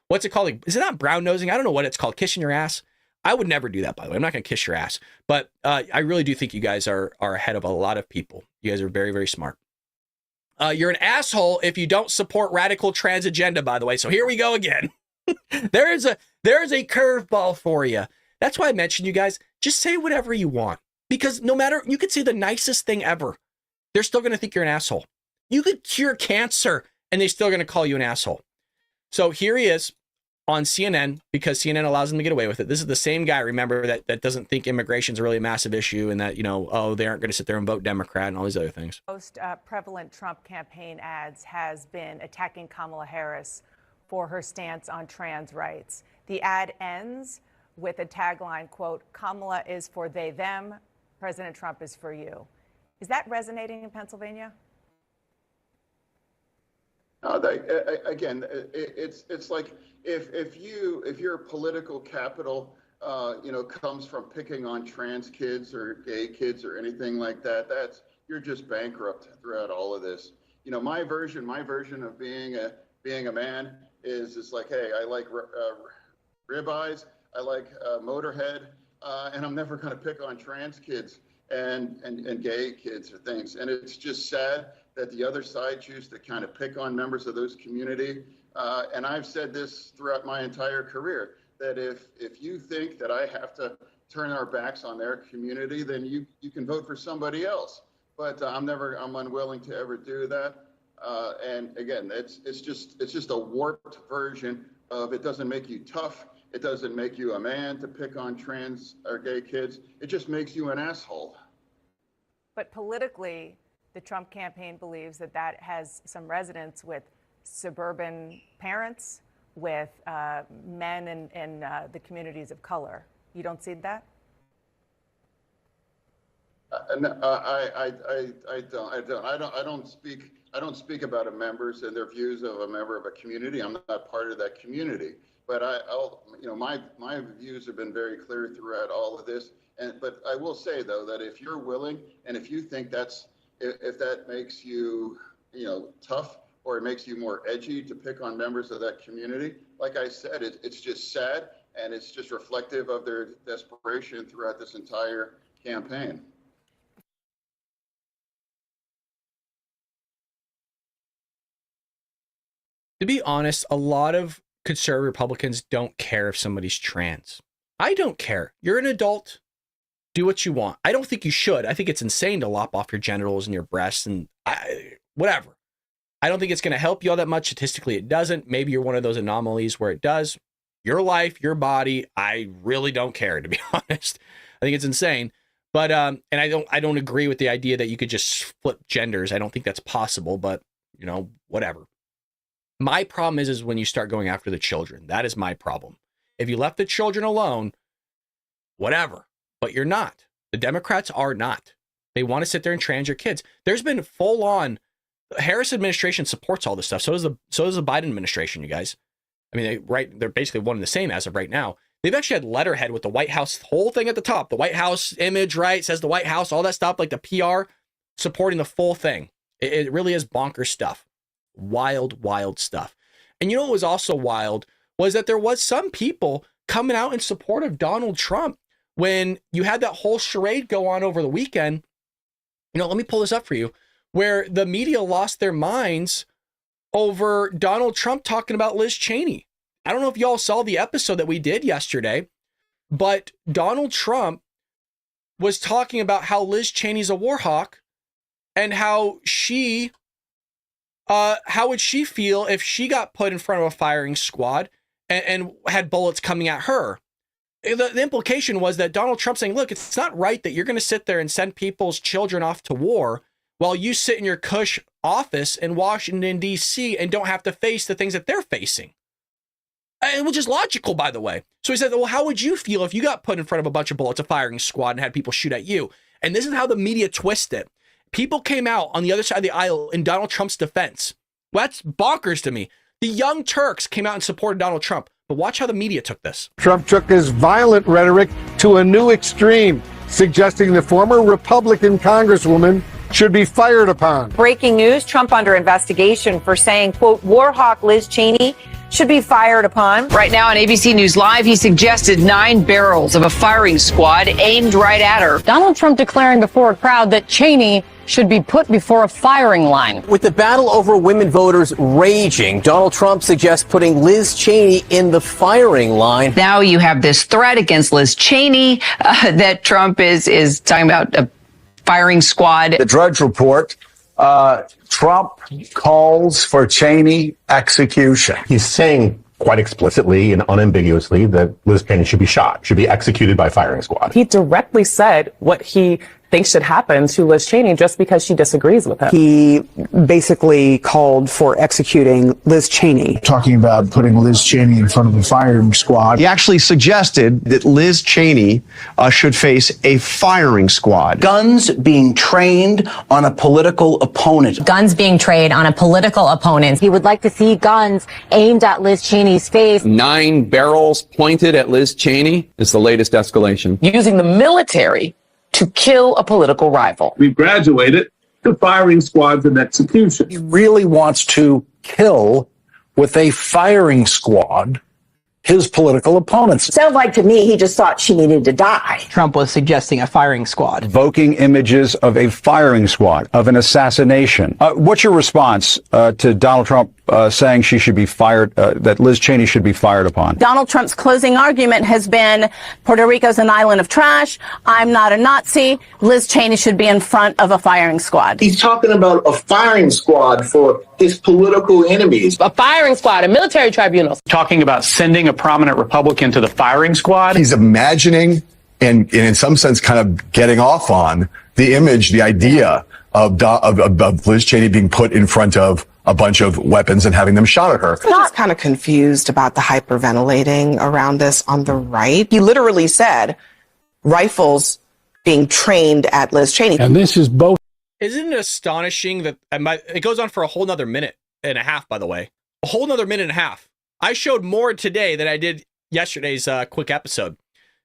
what's it called? Like, is it not brown nosing? I don't know what it's called. Kissing your ass. I would never do that, by the way. I'm not going to kiss your ass. But I really do think you guys are ahead of a lot of people. You guys are very, very smart. You're an asshole if you don't support radical trans agenda, by the way. So here we go again. There is a curveball for you. That's why I mentioned you guys. Just say whatever you want. Because no matter, you could say the nicest thing ever. They're still going to think you're an asshole. You could cure cancer and they're still going to call you an asshole. So here he is on CNN, because CNN allows him to get away with it. This is the same guy, remember, that doesn't think immigration is really a massive issue and that, they aren't going to sit there and vote Democrat and all these other things. Most prevalent Trump campaign ads has been attacking Kamala Harris for her stance on trans rights. The ad ends with a tagline, quote, "Kamala is for they, them. President Trump is for you." Is that resonating in Pennsylvania? Again, it's like if your political capital comes from picking on trans kids or gay kids or anything like that, you're just bankrupt throughout all of this. My version of being a man is like, hey, I like ribeyes, I like Motorhead, and I'm never going to pick on trans kids and gay kids or things. And it's just sad that the other side choose to kind of pick on members of those community. And I've said this throughout my entire career, that if you think that I have to turn our backs on their community, then you can vote for somebody else. But I'm unwilling to ever do that. And again, it's just a warped version of, it doesn't make you tough. It doesn't make you a man to pick on trans or gay kids. It just makes you an asshole. But politically, the Trump campaign believes that has some resonance with suburban parents, with men in the communities of color. You don't see that? No, I don't speak about members and their views of a member of a community. I'm not part of that community. But my views have been very clear throughout all of this. But I will say, though, that if you're willing and if you think if that makes you, tough, or it makes you more edgy to pick on members of that community, like I said, it's just sad, and it's just reflective of their desperation throughout this entire campaign. To be honest, a lot of conservative Republicans don't care if somebody's trans. I don't care. You're an adult. Do what you want. I don't think you should. I think it's insane to lop off your genitals and your breasts and whatever. I don't think it's going to help you all that much. Statistically, it doesn't. Maybe you're one of those anomalies where it does. Your life, your body. I really don't care, to be honest. I think it's insane. But and I don't agree with the idea that you could just flip genders. I don't think that's possible. But whatever. My problem is when you start going after the children. That is my problem. If you left the children alone, whatever. But you're not. The Democrats are not. They want to sit there and trans your kids. There's been full on. Harris administration supports all this stuff. So does the Biden administration, you guys. I mean, they're basically one and the same as of right now. They've actually had letterhead with the White House whole thing at the top. The White House image, right? Says the White House, all that stuff, like the PR supporting the full thing. It really is bonkers stuff. Wild, wild stuff. And what was also wild was that there was some people coming out in support of Donald Trump when you had that whole charade go on over the weekend. Let me pull this up for you, where the media lost their minds over Donald Trump talking about Liz Cheney. I don't know if y'all saw the episode that we did yesterday, but Donald Trump was talking about how Liz Cheney's a war hawk and how would she feel if she got put in front of a firing squad and had bullets coming at her. The implication was that Donald Trump saying, look, it's not right that you're going to sit there and send people's children off to war while you sit in your cush office in Washington, D.C. and don't have to face the things that they're facing. Which is logical, by the way. So he said, well, how would you feel if you got put in front of a bunch of bullets, a firing squad, and had people shoot at you? And this is how the media twist it. People came out on the other side of the aisle in Donald Trump's defense. Well, that's bonkers to me. The Young Turks came out and supported Donald Trump. But watch how the media took this. Trump took his violent rhetoric to a new extreme, suggesting the former Republican Congresswoman should be fired upon. Breaking news, Trump under investigation for saying, quote, war hawk Liz Cheney should be fired upon. Right now on ABC News Live, he suggested 9 barrels of a firing squad aimed right at her. Donald Trump declaring before a crowd that Cheney should be put before a firing line. With the battle over women voters raging, Donald Trump suggests putting Liz Cheney in the firing line. Now you have this threat against Liz Cheney that Trump is talking about a firing squad. The Drudge Report, Trump calls for Cheney execution. He's saying quite explicitly and unambiguously that Liz Cheney should be shot, should be executed by firing squad. He directly said what he thinks should happen to Liz Cheney just because she disagrees with him. He basically called for executing Liz Cheney. Talking about putting Liz Cheney in front of the firing squad. He actually suggested that Liz Cheney should face a firing squad. Guns being trained on a political opponent. Guns being trained on a political opponent. He would like to see guns aimed at Liz Cheney's face. 9 barrels pointed at Liz Cheney is the latest escalation. Using the military to kill a political rival. We've graduated to firing squads and execution. He really wants to kill with a firing squad his political opponents. Sounds like to me he just thought she needed to die. Trump was suggesting a firing squad. Evoking images of a firing squad, of an assassination. What's your response to Donald Trump saying she should be fired, that Liz Cheney should be fired upon? Donald Trump's closing argument has been Puerto Rico's an island of trash. I'm not a Nazi. Liz Cheney should be in front of a firing squad. He's talking about a firing squad for his political enemies. A firing squad, a military tribunal. Talking about sending a prominent Republican to the firing squad. He's imagining and in some sense kind of getting off on the image, the idea of Liz Cheney being put in front of a bunch of weapons and having them shot at her. I'm just kind of confused about the hyperventilating around this on the right. He literally said rifles being trained at Liz Cheney. And this is both. Isn't it astonishing that it goes on for a whole nother minute and a half, by the way? A whole nother minute and a half. I showed more today than I did yesterday's quick episode.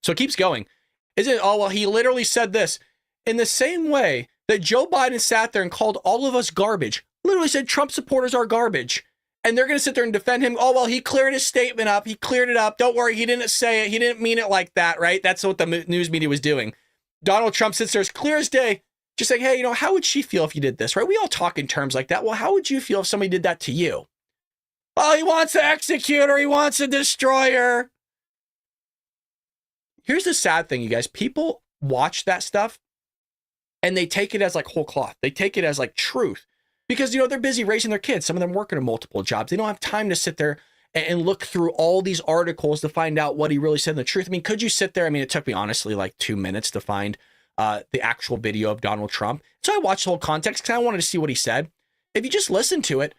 So it keeps going. Isn't it? Oh, well, he literally said this in the same way that Joe Biden sat there and called all of us garbage. Literally said Trump supporters are garbage. And they're going to sit there and defend him. Oh, well, he cleared his statement up. He cleared it up. Don't worry. He didn't say it. He didn't mean it like that, right? That's what the news media was doing. Donald Trump sits there as clear as day, just saying, hey, how would she feel if you did this, right? We all talk in terms like that. Well, how would you feel if somebody did that to you? Oh, he wants to execute her. He wants to destroy her. Here's the sad thing, you guys. People watch that stuff and they take it as like whole cloth. They take it as like truth because, they're busy raising their kids. Some of them working in multiple jobs. They don't have time to sit there and look through all these articles to find out what he really said in the truth. I mean, could you sit there? I mean, it took me honestly like 2 minutes to find the actual video of Donald Trump. So I watched the whole context because I wanted to see what he said. If you just listen to it,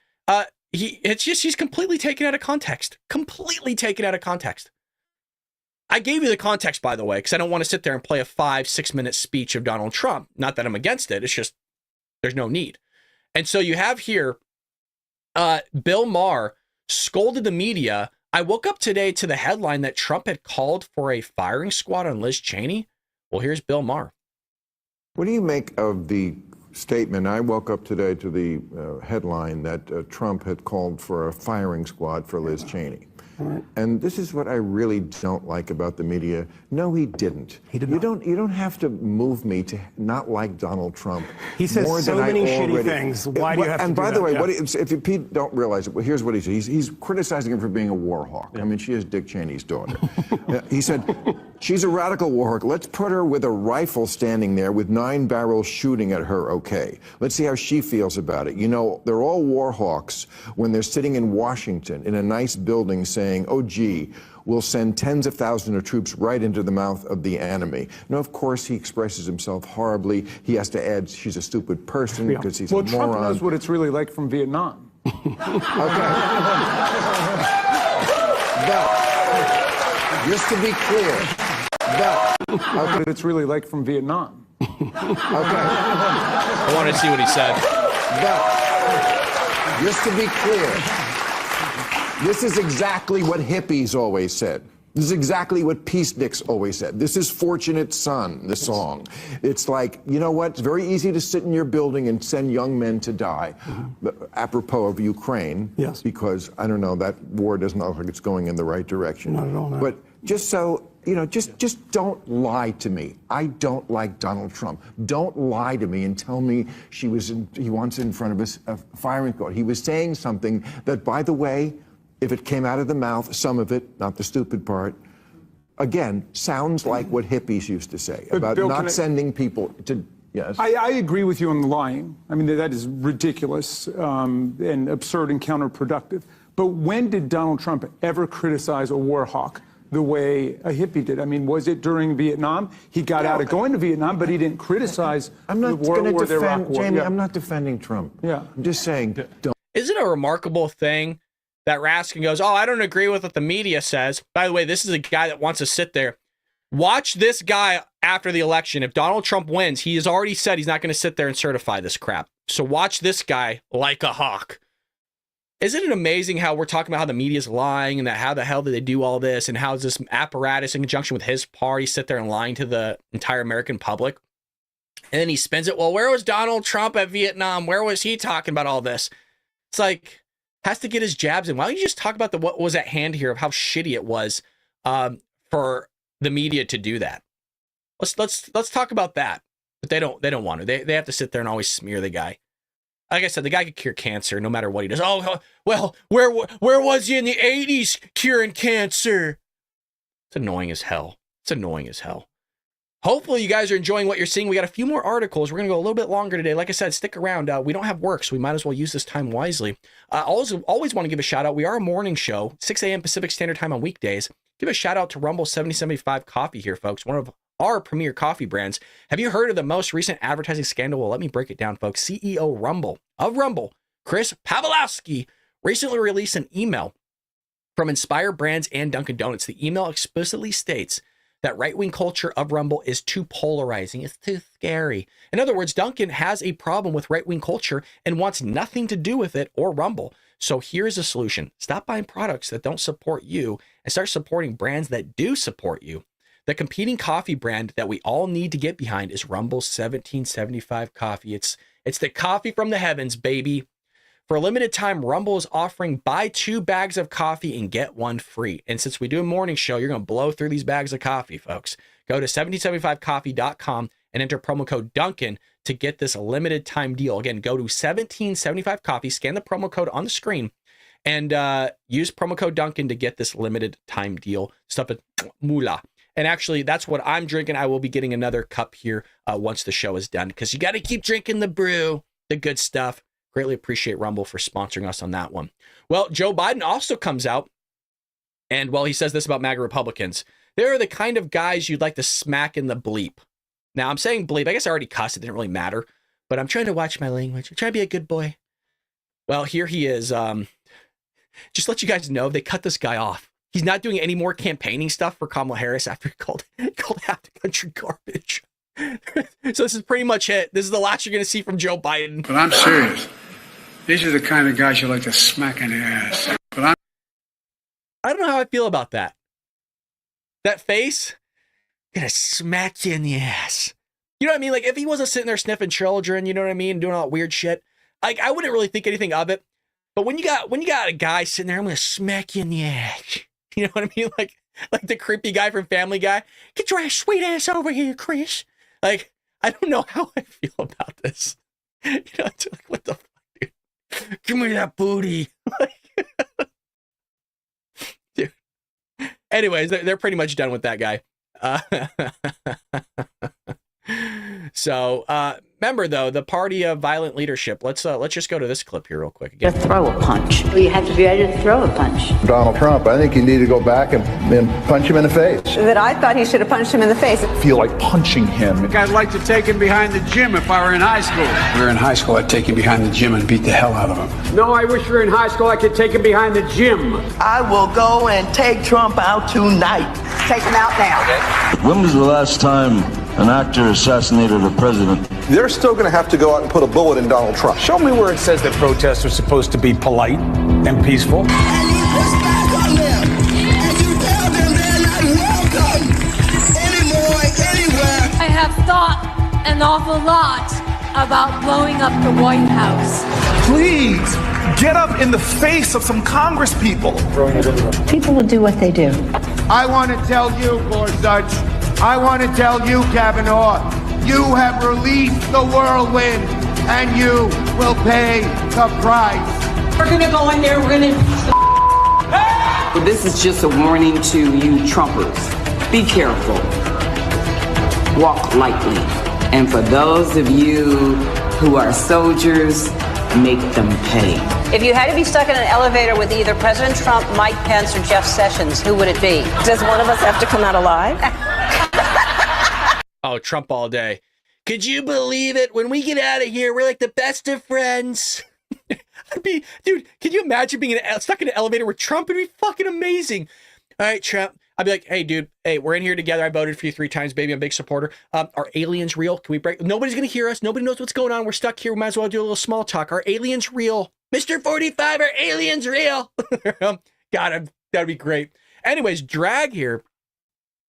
he's completely taken out of context. Completely taken out of context. I gave you the context, by the way, because I don't want to sit there and play a 5-6 minute speech of Donald Trump. Not that I'm against it. It's just there's no need. And so you have here Bill Maher scolded the media. I woke up today to the headline that Trump had called for a firing squad on Liz Cheney. Well, here's Bill Maher. What do you make of the statement? I woke up today to the headline that Trump had called for a firing squad for Liz Cheney. And this is what I really don't like about the media. No, he didn't. He did not. You don't have to move me to not like Donald Trump. He says more so than many I already, shitty things. Why do you have to do that? And by the way, if you don't realize it, well, here's what he said. He's criticizing him for being a war hawk. I mean, she is Dick Cheney's daughter. He said, she's a radical war hawk. Let's put her with a rifle standing there with 9 barrels shooting at her, okay. Let's see how she feels about it. They're all war hawks when they're sitting in Washington in a nice building saying, oh, gee, we'll send tens of thousands of troops right into the mouth of the enemy. Now, of course, he expresses himself horribly. He has to add she's a stupid person because he's a moron. Trump knows what it's really like from Vietnam. Okay. But, just to be clear, what it's really like from Vietnam. Okay. I want to see what he said. But, just to be clear, this is exactly what hippies always said. This is exactly what peaceniks always said. This is Fortunate Son, the song. It's like, you know what? It's very easy to sit in your building and send young men to die. Apropos of Ukraine, yes, because, I don't know, that war doesn't look like it's going in the right direction. Not at all, no. But just so, you know, just don't lie to me. I don't like Donald Trump. Don't lie to me and tell me he wants in front of a firing squad. He was saying something that, by the way, if it came out of the mouth, some of it, not the stupid part, again, sounds like what hippies used to say about Bill, not sending people to, yes. I agree with you on the lying. I mean, that is ridiculous and absurd and counterproductive. But when did Donald Trump ever criticize a war hawk the way a hippie did? I mean, was it during Vietnam? He got out of going to Vietnam, but he didn't criticize the war, the Iraq war. Jamie, I'm not defending Trump. Yeah. I'm just saying, don't. Isn't it a remarkable thing that Raskin goes, oh, I don't agree with what the media says. By the way, this is a guy that wants to sit there. Watch this guy after the election. If Donald Trump wins, he has already said he's not going to sit there and certify this crap. So watch this guy like a hawk. Isn't it amazing how we're talking about how the media is lying and that how the hell did they do all this and how is this apparatus in conjunction with his party sit there and lying to the entire American public? And then he spins it, well, where was Donald Trump at Vietnam? Where was he talking about all this? It's like, has to get his jabs in. Why don't you just talk about what was at hand here of how shitty it was for the media to do that? Let's talk about that. But they don't want to. They have to sit there and always smear the guy. Like I said, the guy could cure cancer no matter what he does. Oh, well, where was he in the 80s curing cancer? It's annoying as hell. It's annoying as hell. Hopefully you guys are enjoying what you're seeing. We got a few more articles. We're going to go a little bit longer today. Like I said, stick around. We don't have work, so we might as well use this time wisely. Always want to give a shout out. We are a morning show, 6 a.m. Pacific Standard Time on weekdays. Give a shout out to Rumble 7075 Coffee here, folks. One of our premier coffee brands. Have you heard of the most recent advertising scandal? Well, let me break it down, folks. CEO of Rumble, Chris Pavlovski, recently released an email from Inspire Brands and Dunkin' Donuts. The email explicitly states that right-wing culture of Rumble is too polarizing. It's too scary. In other words, Dunkin' has a problem with right-wing culture and wants nothing to do with it or Rumble. So here's a solution. Stop buying products that don't support you and start supporting brands that do support you. The competing coffee brand that we all need to get behind is Rumble's 1775 coffee. It's the coffee from the heavens, baby. For a limited time, Rumble is offering buy 2 bags of coffee and get 1 free. And since we do a morning show, you're going to blow through these bags of coffee, folks. Go to 1775coffee.com and enter promo code Duncan to get this limited time deal. Again, go to 1775 Coffee, scan the promo code on the screen, and use promo code Duncan to get this limited time deal. Stuff at moolah. And actually, that's what I'm drinking. I will be getting another cup here once the show is done, because you got to keep drinking the brew, the good stuff. Greatly appreciate Rumble for sponsoring us on that one. Well, Joe Biden also comes out, and he says this about MAGA Republicans. They're the kind of guys you'd like to smack in the bleep. Now, I'm saying bleep. I guess I already cussed. It didn't really matter. But I'm trying to watch my language. I'm trying to be a good boy. Well, here he is. Just let you guys know, they cut this guy off. He's not doing any more campaigning stuff for Kamala Harris after he called half the country garbage. So this is pretty much it. This is the last you're going to see from Joe Biden. But I'm serious. These are the kind of guys you like to smack in the ass. But I don't know how I feel about that. That face, gonna smack you in the ass. You know what I mean? Like, if he wasn't sitting there sniffing children, you know what I mean, doing all that weird shit, like, I wouldn't really think anything of it. But when you got a guy sitting there, I'm gonna smack you in the ass. You know what I mean? Like the creepy guy from Family Guy. Get your sweet ass over here, Chris. Like, I don't know how I feel about this. You know, it's like, what the fuck, dude? Give me that booty. Dude. Anyways, they're pretty much done with that guy. So, remember though, the party of violent leadership. Let's just go to this clip here real quick again. To throw a punch. You have to be ready to throw a punch. Donald Trump, I think you need to go back and punch him in the face. That I thought he should have punched him in the face. Feel like punching him. I think I'd like to take him behind the gym if I were in high school. If we were in high school, I'd take him behind the gym and beat the hell out of him. No, I wish we were in high school. I could take him behind the gym. I will go and take Trump out tonight. Take him out now. When was the last time an actor assassinated a president? They're still going to have to go out and put a bullet in Donald Trump. Show me where it says that protests are supposed to be polite and peaceful. And you push back on them. And you tell them they're not welcome anymore, anywhere. I have thought an awful lot about blowing up the White House. Please get up in the face of some Congress people. People will do what they do. I want to tell you, Gorsuch, I want to tell you, Kavanaugh, you have released the whirlwind, and you will pay the price. We're going to go in there, we're going to... This is just a warning to you Trumpers. Be careful. Walk lightly. And for those of you who are soldiers, make them pay. If you had to be stuck in an elevator with either President Trump, Mike Pence, or Jeff Sessions, who would it be? Does one of us have to come out alive? Oh, Trump all day. Could you believe it? When we get out of here, we're like the best of friends. Dude, can you imagine being stuck in an elevator with Trump? It'd be fucking amazing. All right, Trump. I'd be like, hey, dude, hey, we're in here together. I voted for you 3 times, baby. I'm a big supporter. Are aliens real? Can we break? Nobody's going to hear us. Nobody knows what's going on. We're stuck here. We might as well do a little small talk. Are aliens real? Mr. 45, are aliens real? God, that'd be great. Anyways, Drag here.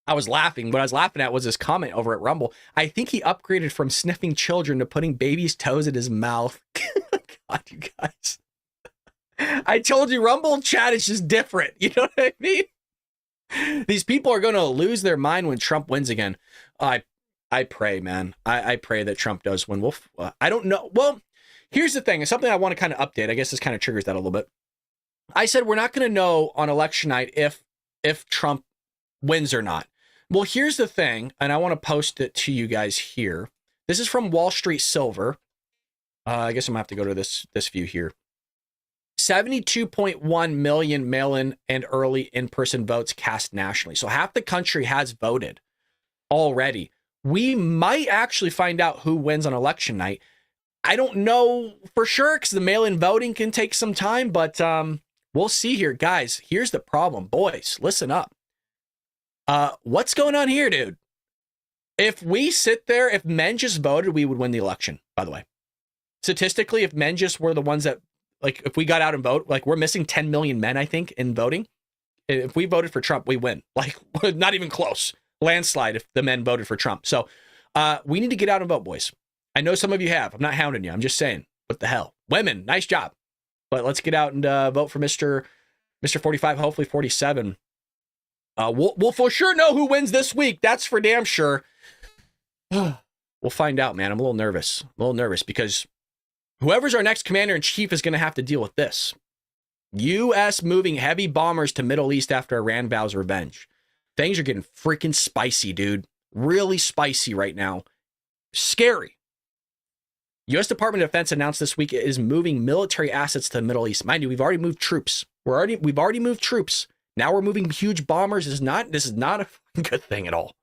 I was laughing. What I was laughing at was his comment over at Rumble. I think he upgraded from sniffing children to putting babies' toes in his mouth. God, you guys. I told you, Rumble chat is just different. You know what I mean? These people are going to lose their mind when Trump wins again. I pray, man. I pray that Trump does win. I don't know. Well, here's the thing. It's something I want to kind of update. I guess this kind of triggers that a little bit. I said we're not going to know on election night if Trump wins or not. Well, here's the thing, and I want to post it to you guys here. This is from Wall Street Silver. I guess I'm going to have to go to this view here. 72.1 million mail-in and early in-person votes cast nationally. So half the country has voted already. We might actually find out who wins on election night. I don't know for sure because the mail-in voting can take some time, but we'll see here. Guys, here's the problem. Boys, listen up. What's going on here, dude? If we sit there, if men just voted, we would win the election, by the way. Statistically, if men just were the ones that, like, if we got out and vote, like, we're missing 10 million men, I think, in voting. If we voted for Trump, we win. Like, not even close. Landslide if the men voted for Trump. So we need to get out and vote, boys. I know some of you have. I'm not hounding you. I'm just saying, what the hell? Women, nice job. But let's get out and vote for Mr. 45, hopefully 47. We'll for sure know who wins this week. That's for damn sure. We'll find out, man. I'm a little nervous. Because whoever's our next commander-in-chief is going to have to deal with this. U.S. moving heavy bombers to Middle East after Iran vows revenge. Things are getting freaking spicy, dude. Really spicy right now. Scary. U.S. Department of Defense announced this week it is moving military assets to the Middle East. Mind you, we've already moved troops. We've already moved troops. Now we're moving huge bombers. This is not a good thing at all.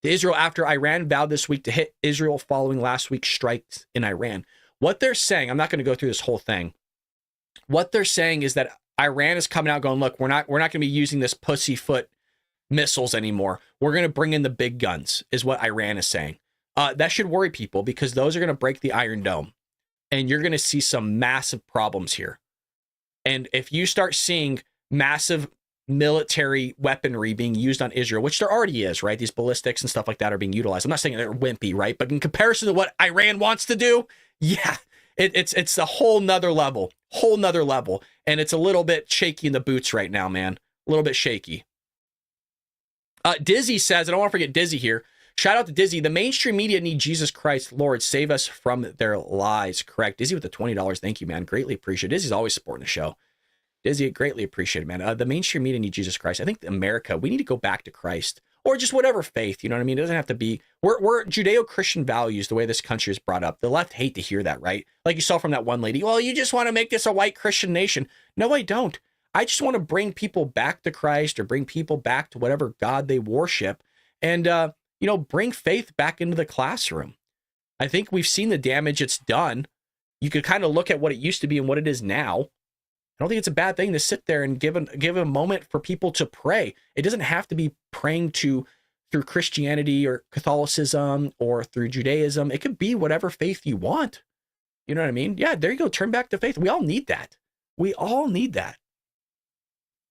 To Israel after Iran vowed this week to hit Israel following last week's strikes in Iran. What they're saying, I'm not going to go through this whole thing. What they're saying is that Iran is coming out going, look, we're not going to be using this pussyfoot missiles anymore. We're going to bring in the big guns, is what Iran is saying. That should worry people because those are going to break the Iron Dome. And you're going to see some massive problems here. And if you start seeing massive military weaponry being used on Israel, which there already is, right? These ballistics and stuff like that are being utilized. I'm not saying they're wimpy, right? But in comparison to what Iran wants to do, yeah, it's a whole nother level. And it's a little bit shaky in the boots right now, man. A little bit shaky. Dizzy says, and I don't want to forget Dizzy here. Shout out to Dizzy. The mainstream media need Jesus Christ, Lord, save us from their lies. Correct. Dizzy with the $20. Thank you, man. Greatly appreciate it. Dizzy's always supporting the show. Dizzy, greatly appreciated, man. The mainstream media need Jesus Christ. I think America, we need to go back to Christ or just whatever faith, you know what I mean? It doesn't have to be, we're Judeo-Christian values, the way this country is brought up. The left hate to hear that, right? Like you saw from that one lady, well, you just want to make this a white Christian nation. No, I don't. I just want to bring people back to Christ or bring people back to whatever God they worship and, bring faith back into the classroom. I think we've seen the damage it's done. You could kind of look at what it used to be and what it is now. I don't think it's a bad thing to sit there and give a moment for people to pray. It doesn't have to be praying through Christianity or Catholicism or through Judaism. It could be whatever faith you want. You know what I mean? Yeah, there you go. Turn back to faith. We all need that.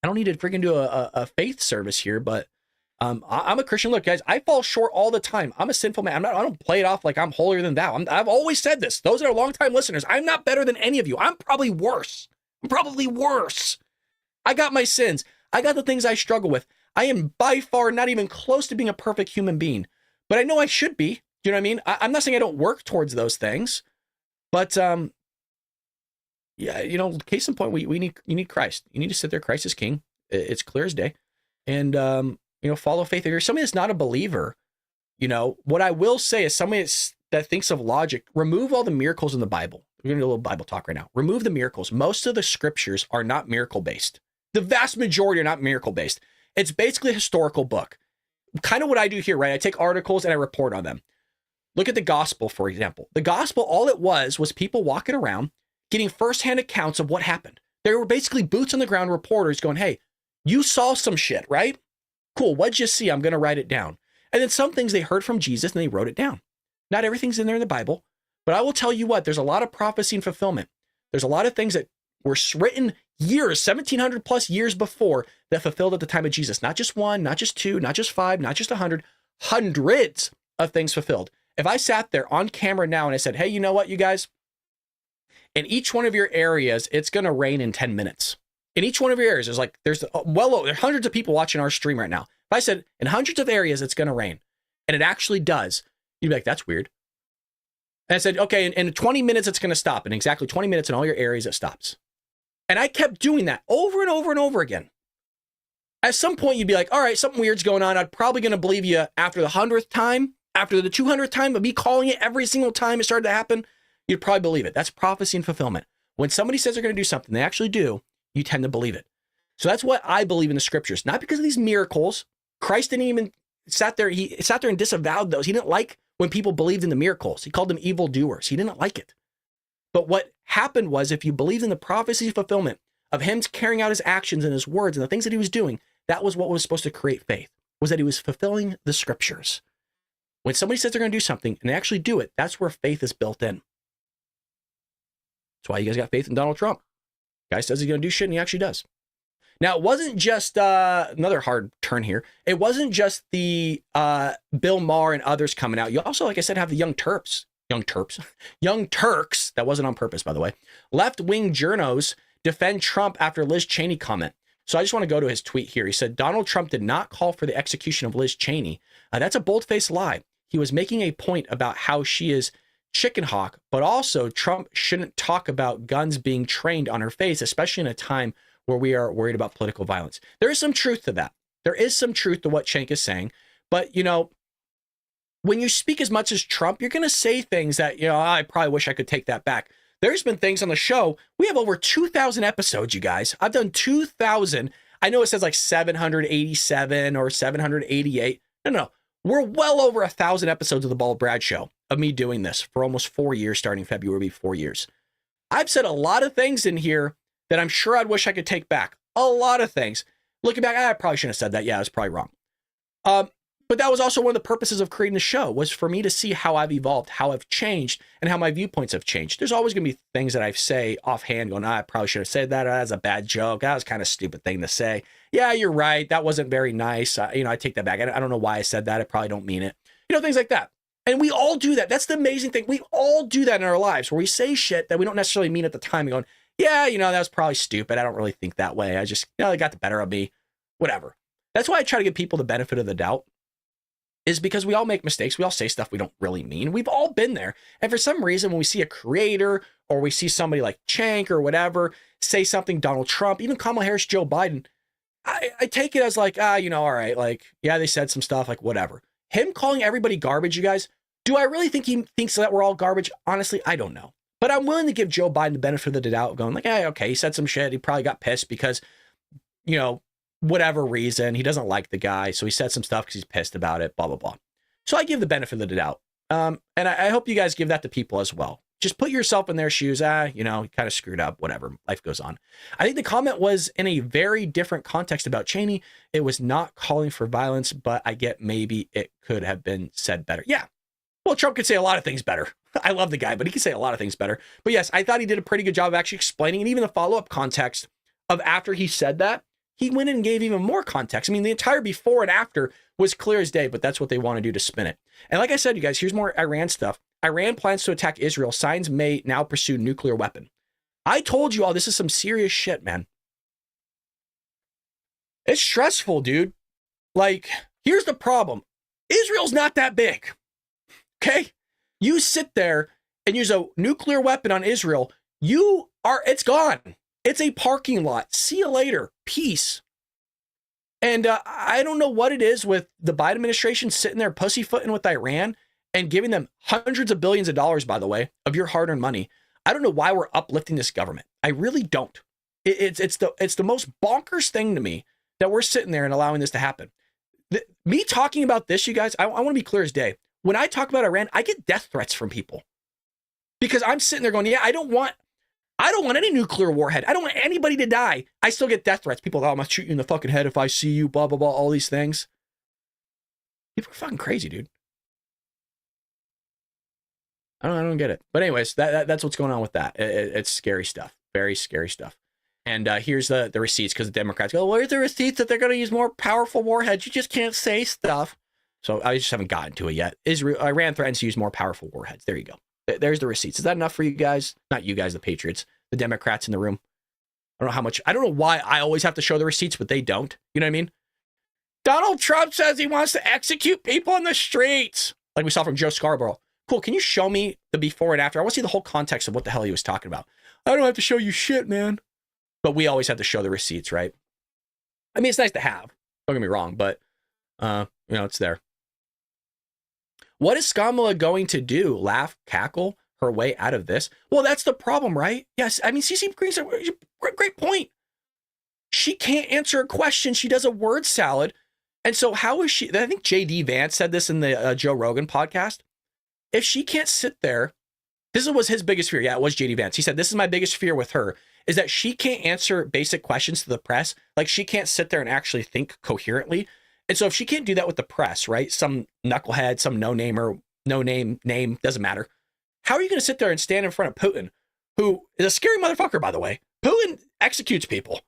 I don't need to freaking do a faith service here, but I'm a Christian. Look, guys, I fall short all the time. I'm a sinful man. I don't play it off like I'm holier than thou. I've always said this. Those that are longtime listeners, I'm not better than any of you. I'm probably worse. I got my sins. I got the things I struggle with. I am by far not even close to being a perfect human being, but I know I should be. You know what I mean? I'm not saying I don't work towards those things, but yeah, you know, case in point, you need Christ. You need to sit there. Christ is king. It's clear as day. And, you know, follow faith. If you're somebody that's not a believer, you know, what I will say is somebody that thinks of logic, remove all the miracles in the Bible. We're going to do a little Bible talk right now. Remove the miracles. Most of the scriptures are not miracle based. The vast majority are not miracle based. It's basically a historical book. Kind of what I do here, right? I take articles and I report on them. Look at the gospel, for example. The gospel, all it was people walking around getting firsthand accounts of what happened. They were basically boots on the ground reporters going, hey, you saw some shit, right? Cool. What'd you see? I'm going to write it down. And then some things they heard from Jesus and they wrote it down. Not everything's in there in the Bible, but I will tell you what, there's a lot of prophecy and fulfillment. There's a lot of things that were written years, 1700 plus years before that fulfilled at the time of Jesus. Not just one, not just two, not just five, not just 100, hundreds of things fulfilled. If I sat there on camera now and I said, hey, you know what, you guys, in each one of your areas, it's going to rain in 10 minutes. In each one of your areas, there's hundreds of people watching our stream right now. If I said in hundreds of areas, it's going to rain, and it actually does, you'd be like, that's weird. And I said, okay, in 20 minutes, it's going to stop. In exactly 20 minutes in all your areas, it stops. And I kept doing that over and over and over again. At some point, you'd be like, all right, something weird's going on. I'm probably going to believe you after the 100th time, after the 200th time of me calling it every single time it started to happen. You'd probably believe it. That's prophecy and fulfillment. When somebody says they're going to do something, they actually do, you tend to believe it. So that's what I believe in the scriptures, not because of these miracles. Christ didn't even sat there. He sat there and disavowed those. He didn't like when people believed in the miracles. He called them evildoers. He didn't like it. But what happened was, if you believed in the prophecy fulfillment of him carrying out his actions and his words and the things that he was doing, that was what was supposed to create faith, was that he was fulfilling the scriptures. When somebody says they're going to do something and they actually do it, that's where faith is built in. That's why you guys got faith in Donald Trump. Guy says he's going to do shit and he actually does. Now, it wasn't just another hard turn here. It wasn't just the Bill Maher and others coming out. You also, like I said, have the Young Turks. That wasn't on purpose, by the way. Left-wing journos defend Trump after Liz Cheney comment. So I just want to go to his tweet here. He said, Donald Trump did not call for the execution of Liz Cheney. That's a bold-faced lie. He was making a point about how she is chicken hawk, but also Trump shouldn't talk about guns being trained on her face, especially in a time where we are worried about political violence. There is some truth to that. There is some truth to what Cenk is saying. But, you know, when you speak as much as Trump, you're going to say things that, you know, I probably wish I could take that back. There's been things on the show. We have over 2,000 episodes, you guys. I've done 2,000. I know it says like 787 or 788. No. We're well over 1,000 episodes of the Bald Brad Show of me doing this for almost 4 years, starting February will be 4 years. I've said a lot of things in here that I'm sure I'd wish I could take back. A lot of things. Looking back, I probably shouldn't have said that. Yeah, I was probably wrong. But that was also one of the purposes of creating the show, was for me to see how I've evolved, how I've changed, and how my viewpoints have changed. There's always going to be things that I say offhand going, I probably should have said that. That's a bad joke. That was kind of a stupid thing to say. Yeah, you're right. That wasn't very nice. I take that back. I don't know why I said that. I probably don't mean it. Things like that. And we all do that. That's the amazing thing. We all do that in our lives, where we say shit that we don't necessarily mean at the time and going, yeah, that was probably stupid. I don't really think that way. I just, they got the better of me. Whatever. That's why I try to give people the benefit of the doubt, is because we all make mistakes. We all say stuff we don't really mean. We've all been there. And for some reason, when we see a creator or we see somebody like Cenk or whatever say something, Donald Trump, even Kamala Harris, Joe Biden, I take it as like, all right, like, yeah, they said some stuff, like whatever. Him calling everybody garbage, you guys, do I really think he thinks that we're all garbage? Honestly, I don't know. But I'm willing to give Joe Biden the benefit of the doubt, going like, hey, okay, he said some shit. He probably got pissed because, whatever reason, he doesn't like the guy. So he said some stuff because he's pissed about it, blah, blah, blah. So I give the benefit of the doubt. And I hope you guys give that to people as well. Just put yourself in their shoes. He kind of screwed up, whatever, life goes on. I think the comment was in a very different context about Cheney. It was not calling for violence, but I get maybe it could have been said better. Yeah. Well, Trump could say a lot of things better. I love the guy, but he can say a lot of things better. But yes, I thought he did a pretty good job of actually explaining, and even the follow-up context of after he said that, he went in and gave even more context. I mean, the entire before and after was clear as day, but that's what they want to do to spin it. And like I said, you guys, here's more Iran stuff. Iran plans to attack Israel. Signs may now pursue nuclear weapon. I told you all this is some serious shit, man. It's stressful, dude. Like, here's the problem. Israel's not that big. Okay? You sit there and use a nuclear weapon on Israel, it's gone. It's a parking lot. See you later. Peace. And I don't know what it is with the Biden administration sitting there pussyfooting with Iran and giving them hundreds of billions of dollars, by the way, of your hard-earned money. I don't know why we're uplifting this government. I really don't. It's the most bonkers thing to me that we're sitting there and allowing this to happen. Me talking about this, you guys, I want to be clear as day. When I talk about Iran, I get death threats from people because I'm sitting there going, yeah, I don't want any nuclear warhead. I don't want anybody to die. I still get death threats. People, I'm going to shoot you in the fucking head if I see you, blah, blah, blah, all these things. People are fucking crazy, dude. I don't get it. But anyways, that's what's going on with that. It's scary stuff. Very scary stuff. And here's the receipts, because the Democrats go, where's the receipts that they're going to use more powerful warheads? You just can't say stuff. So I just haven't gotten to it yet. Iran threatens to use more powerful warheads. There you go. There's the receipts. Is that enough for you guys? Not you guys, the Patriots, the Democrats in the room. I don't know why I always have to show the receipts, but they don't. You know what I mean? Donald Trump says he wants to execute people in the streets. Like we saw from Joe Scarborough. Cool. Can you show me the before and after? I want to see the whole context of what the hell he was talking about. I don't have to show you shit, man. But we always have to show the receipts, right? I mean, it's nice to have. Don't get me wrong, but, it's there. What is Kamala going to do? Laugh, cackle her way out of this? Well, that's the problem, right? Yes. I mean, CC Green's a great point. She can't answer a question. She does a word salad. And so how is she? I think JD Vance said this in the Joe Rogan podcast. If she can't sit there, this was his biggest fear. Yeah, it was JD Vance. He said, this is my biggest fear with her, is that she can't answer basic questions to the press. Like, she can't sit there and actually think coherently. And so if she can't do that with the press, right? Some knucklehead, some name, doesn't matter. How are you going to sit there and stand in front of Putin, who is a scary motherfucker, by the way? Putin executes people.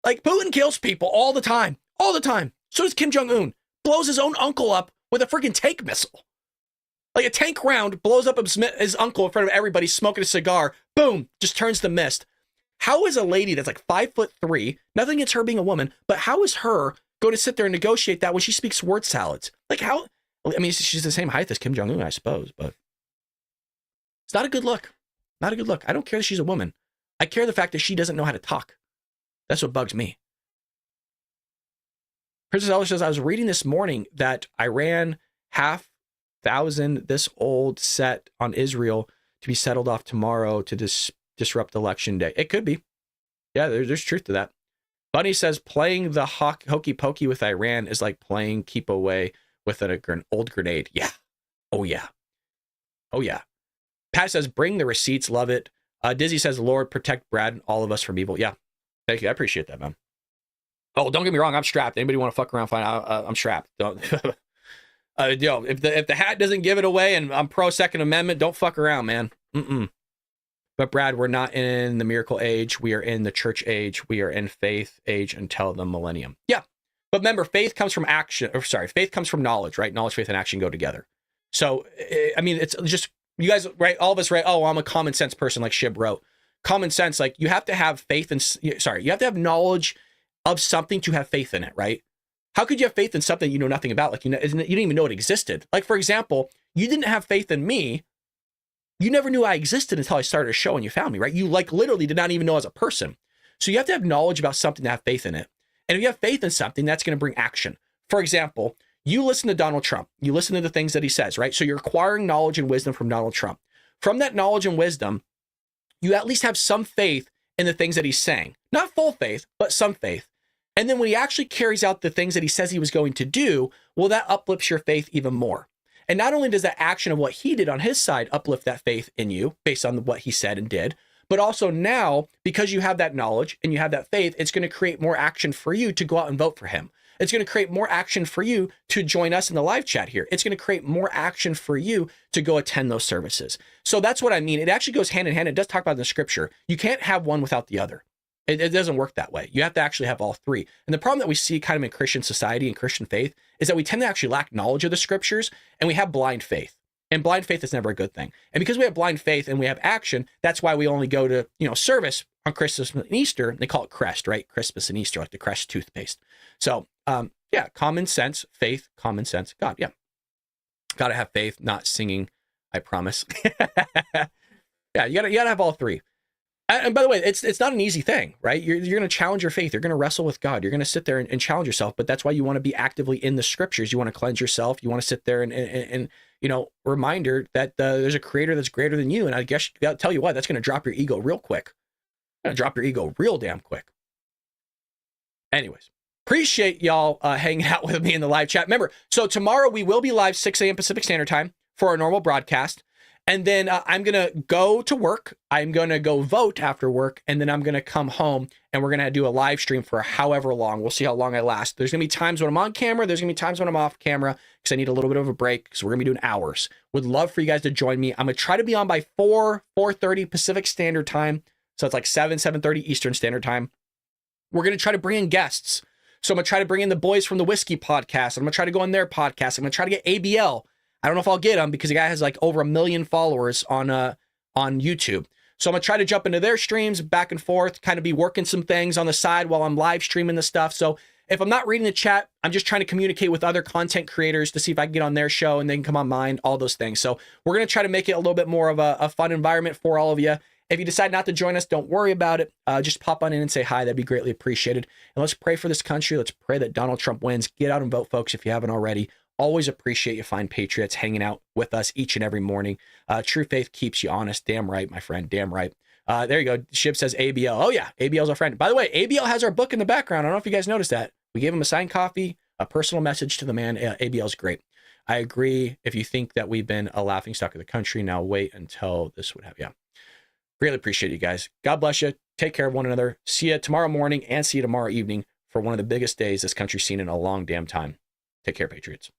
Like, Putin kills people all the time. All the time. So does Kim Jong-un. Blows his own uncle up with a freaking tank missile. Like, a tank round blows up his uncle in front of everybody smoking a cigar. Boom. Just turns to mist. How is a lady that's like 5'3", nothing against her being a woman, but how is her going to sit there and negotiate that when she speaks word salads? Like, how? I mean, she's the same height as Kim Jong-un, I suppose, but it's not a good look. Not a good look. I don't care that she's a woman. I care the fact that she doesn't know how to talk. That's what bugs me. Princess Ella says, I was reading this morning that Iran 5,000 this old set on Israel to be settled off tomorrow to disrupt election day. It could be. Yeah, there's truth to that. Bunny says playing the hokey pokey with Iran is like playing keep away with an old grenade. Yeah. Oh, yeah. Oh, yeah. Pat says bring the receipts. Love it. Dizzy says, Lord, protect Brad and all of us from evil. Yeah. Thank you. I appreciate that, man. Oh, don't get me wrong. I'm strapped. Anybody want to fuck around? Fine. I'm strapped. Don't. If the hat doesn't give it away and I'm pro Second Amendment, don't fuck around, man. But Brad, we're not in the miracle age. We are in the church age. We are in faith age until the millennium. Yeah. But remember, faith comes from faith comes from knowledge, right? Knowledge, faith, and action go together. So, I mean, it's just, you guys, right? All of us, right? Oh, I'm a common sense person, like Shib wrote. Common sense, like you have to have faith you have to have knowledge of something to have faith in it, right? How could you have faith in something you know nothing about? Like, you didn't even know it existed. Like, for example, you didn't have faith in me. You never knew I existed until I started a show and you found me, right? You like literally did not even know as a person. So you have to have knowledge about something to have faith in it. And if you have faith in something, that's going to bring action. For example, you listen to Donald Trump. You listen to the things that he says, right? So you're acquiring knowledge and wisdom from Donald Trump. From that knowledge and wisdom, you at least have some faith in the things that he's saying. Not full faith, but some faith. And then when he actually carries out the things that he says he was going to do, well, that uplifts your faith even more. And not only does that action of what he did on his side uplift that faith in you based on what he said and did, but also now, because you have that knowledge and you have that faith, it's going to create more action for you to go out and vote for him. It's going to create more action for you to join us in the live chat here. It's going to create more action for you to go attend those services. So that's what I mean. It actually goes hand in hand. It does talk about in the scripture. You can't have one without the other. It doesn't work that way. You have to actually have all three. And the problem that we see kind of in Christian society and Christian faith is that we tend to actually lack knowledge of the scriptures, and we have blind faith. And blind faith is never a good thing. And because we have blind faith and we have action, that's why we only go to, service on Christmas and Easter. They call it Crest, right? Christmas and Easter, like the Crest toothpaste. So, common sense, faith, common sense, God. Yeah. Got to have faith, not singing, I promise. Yeah, you gotta have all three. And by the way, it's not an easy thing, right? You're going to challenge your faith. You're going to wrestle with God. You're going to sit there and challenge yourself. But that's why you want to be actively in the scriptures. You want to cleanse yourself. You want to sit there and reminder that there's a creator that's greater than you. And I guess I'll tell you what, that's going to drop your ego real quick. Going to drop your ego real damn quick. Anyways, appreciate y'all hanging out with me in the live chat. Remember, so tomorrow we will be live 6 a.m. Pacific Standard Time for our normal broadcast. And then I'm going to go to work. I'm going to go vote after work. And then I'm going to come home and we're going to do a live stream for however long. We'll see how long I last. There's going to be times when I'm on camera. There's going to be times when I'm off camera because I need a little bit of a break because we're going to be doing hours. Would love for you guys to join me. I'm going to try to be on by 4:30 Pacific Standard Time. So it's like 7:30 Eastern Standard Time. We're going to try to bring in guests. So I'm going to try to bring in the boys from the Whiskey Podcast. I'm going to try to go on their podcast. I'm going to try to get ABL. I don't know if I'll get him because the guy has like over 1 million followers on YouTube. So I'm going to try to jump into their streams back and forth, kind of be working some things on the side while I'm live streaming the stuff. So if I'm not reading the chat, I'm just trying to communicate with other content creators to see if I can get on their show and they can come on mine, all those things. So we're going to try to make it a little bit more of a fun environment for all of you. If you decide not to join us, don't worry about it. Just pop on in and say hi. That'd be greatly appreciated. And let's pray for this country. Let's pray that Donald Trump wins. Get out and vote, folks, if you haven't already. Always appreciate you fine patriots hanging out with us each and every morning. True faith keeps you honest. Damn right, my friend. Damn right. There you go. Shib says ABL. Oh, yeah. ABL's our friend. By the way, ABL has our book in the background. I don't know if you guys noticed that. We gave him a signed copy, a personal message to the man. ABL's great. I agree. If you think that we've been a laughingstock of the country, now wait until this would have. Yeah. Really appreciate you guys. God bless you. Take care of one another. See you tomorrow morning and see you tomorrow evening for one of the biggest days this country's seen in a long damn time. Take care, Patriots.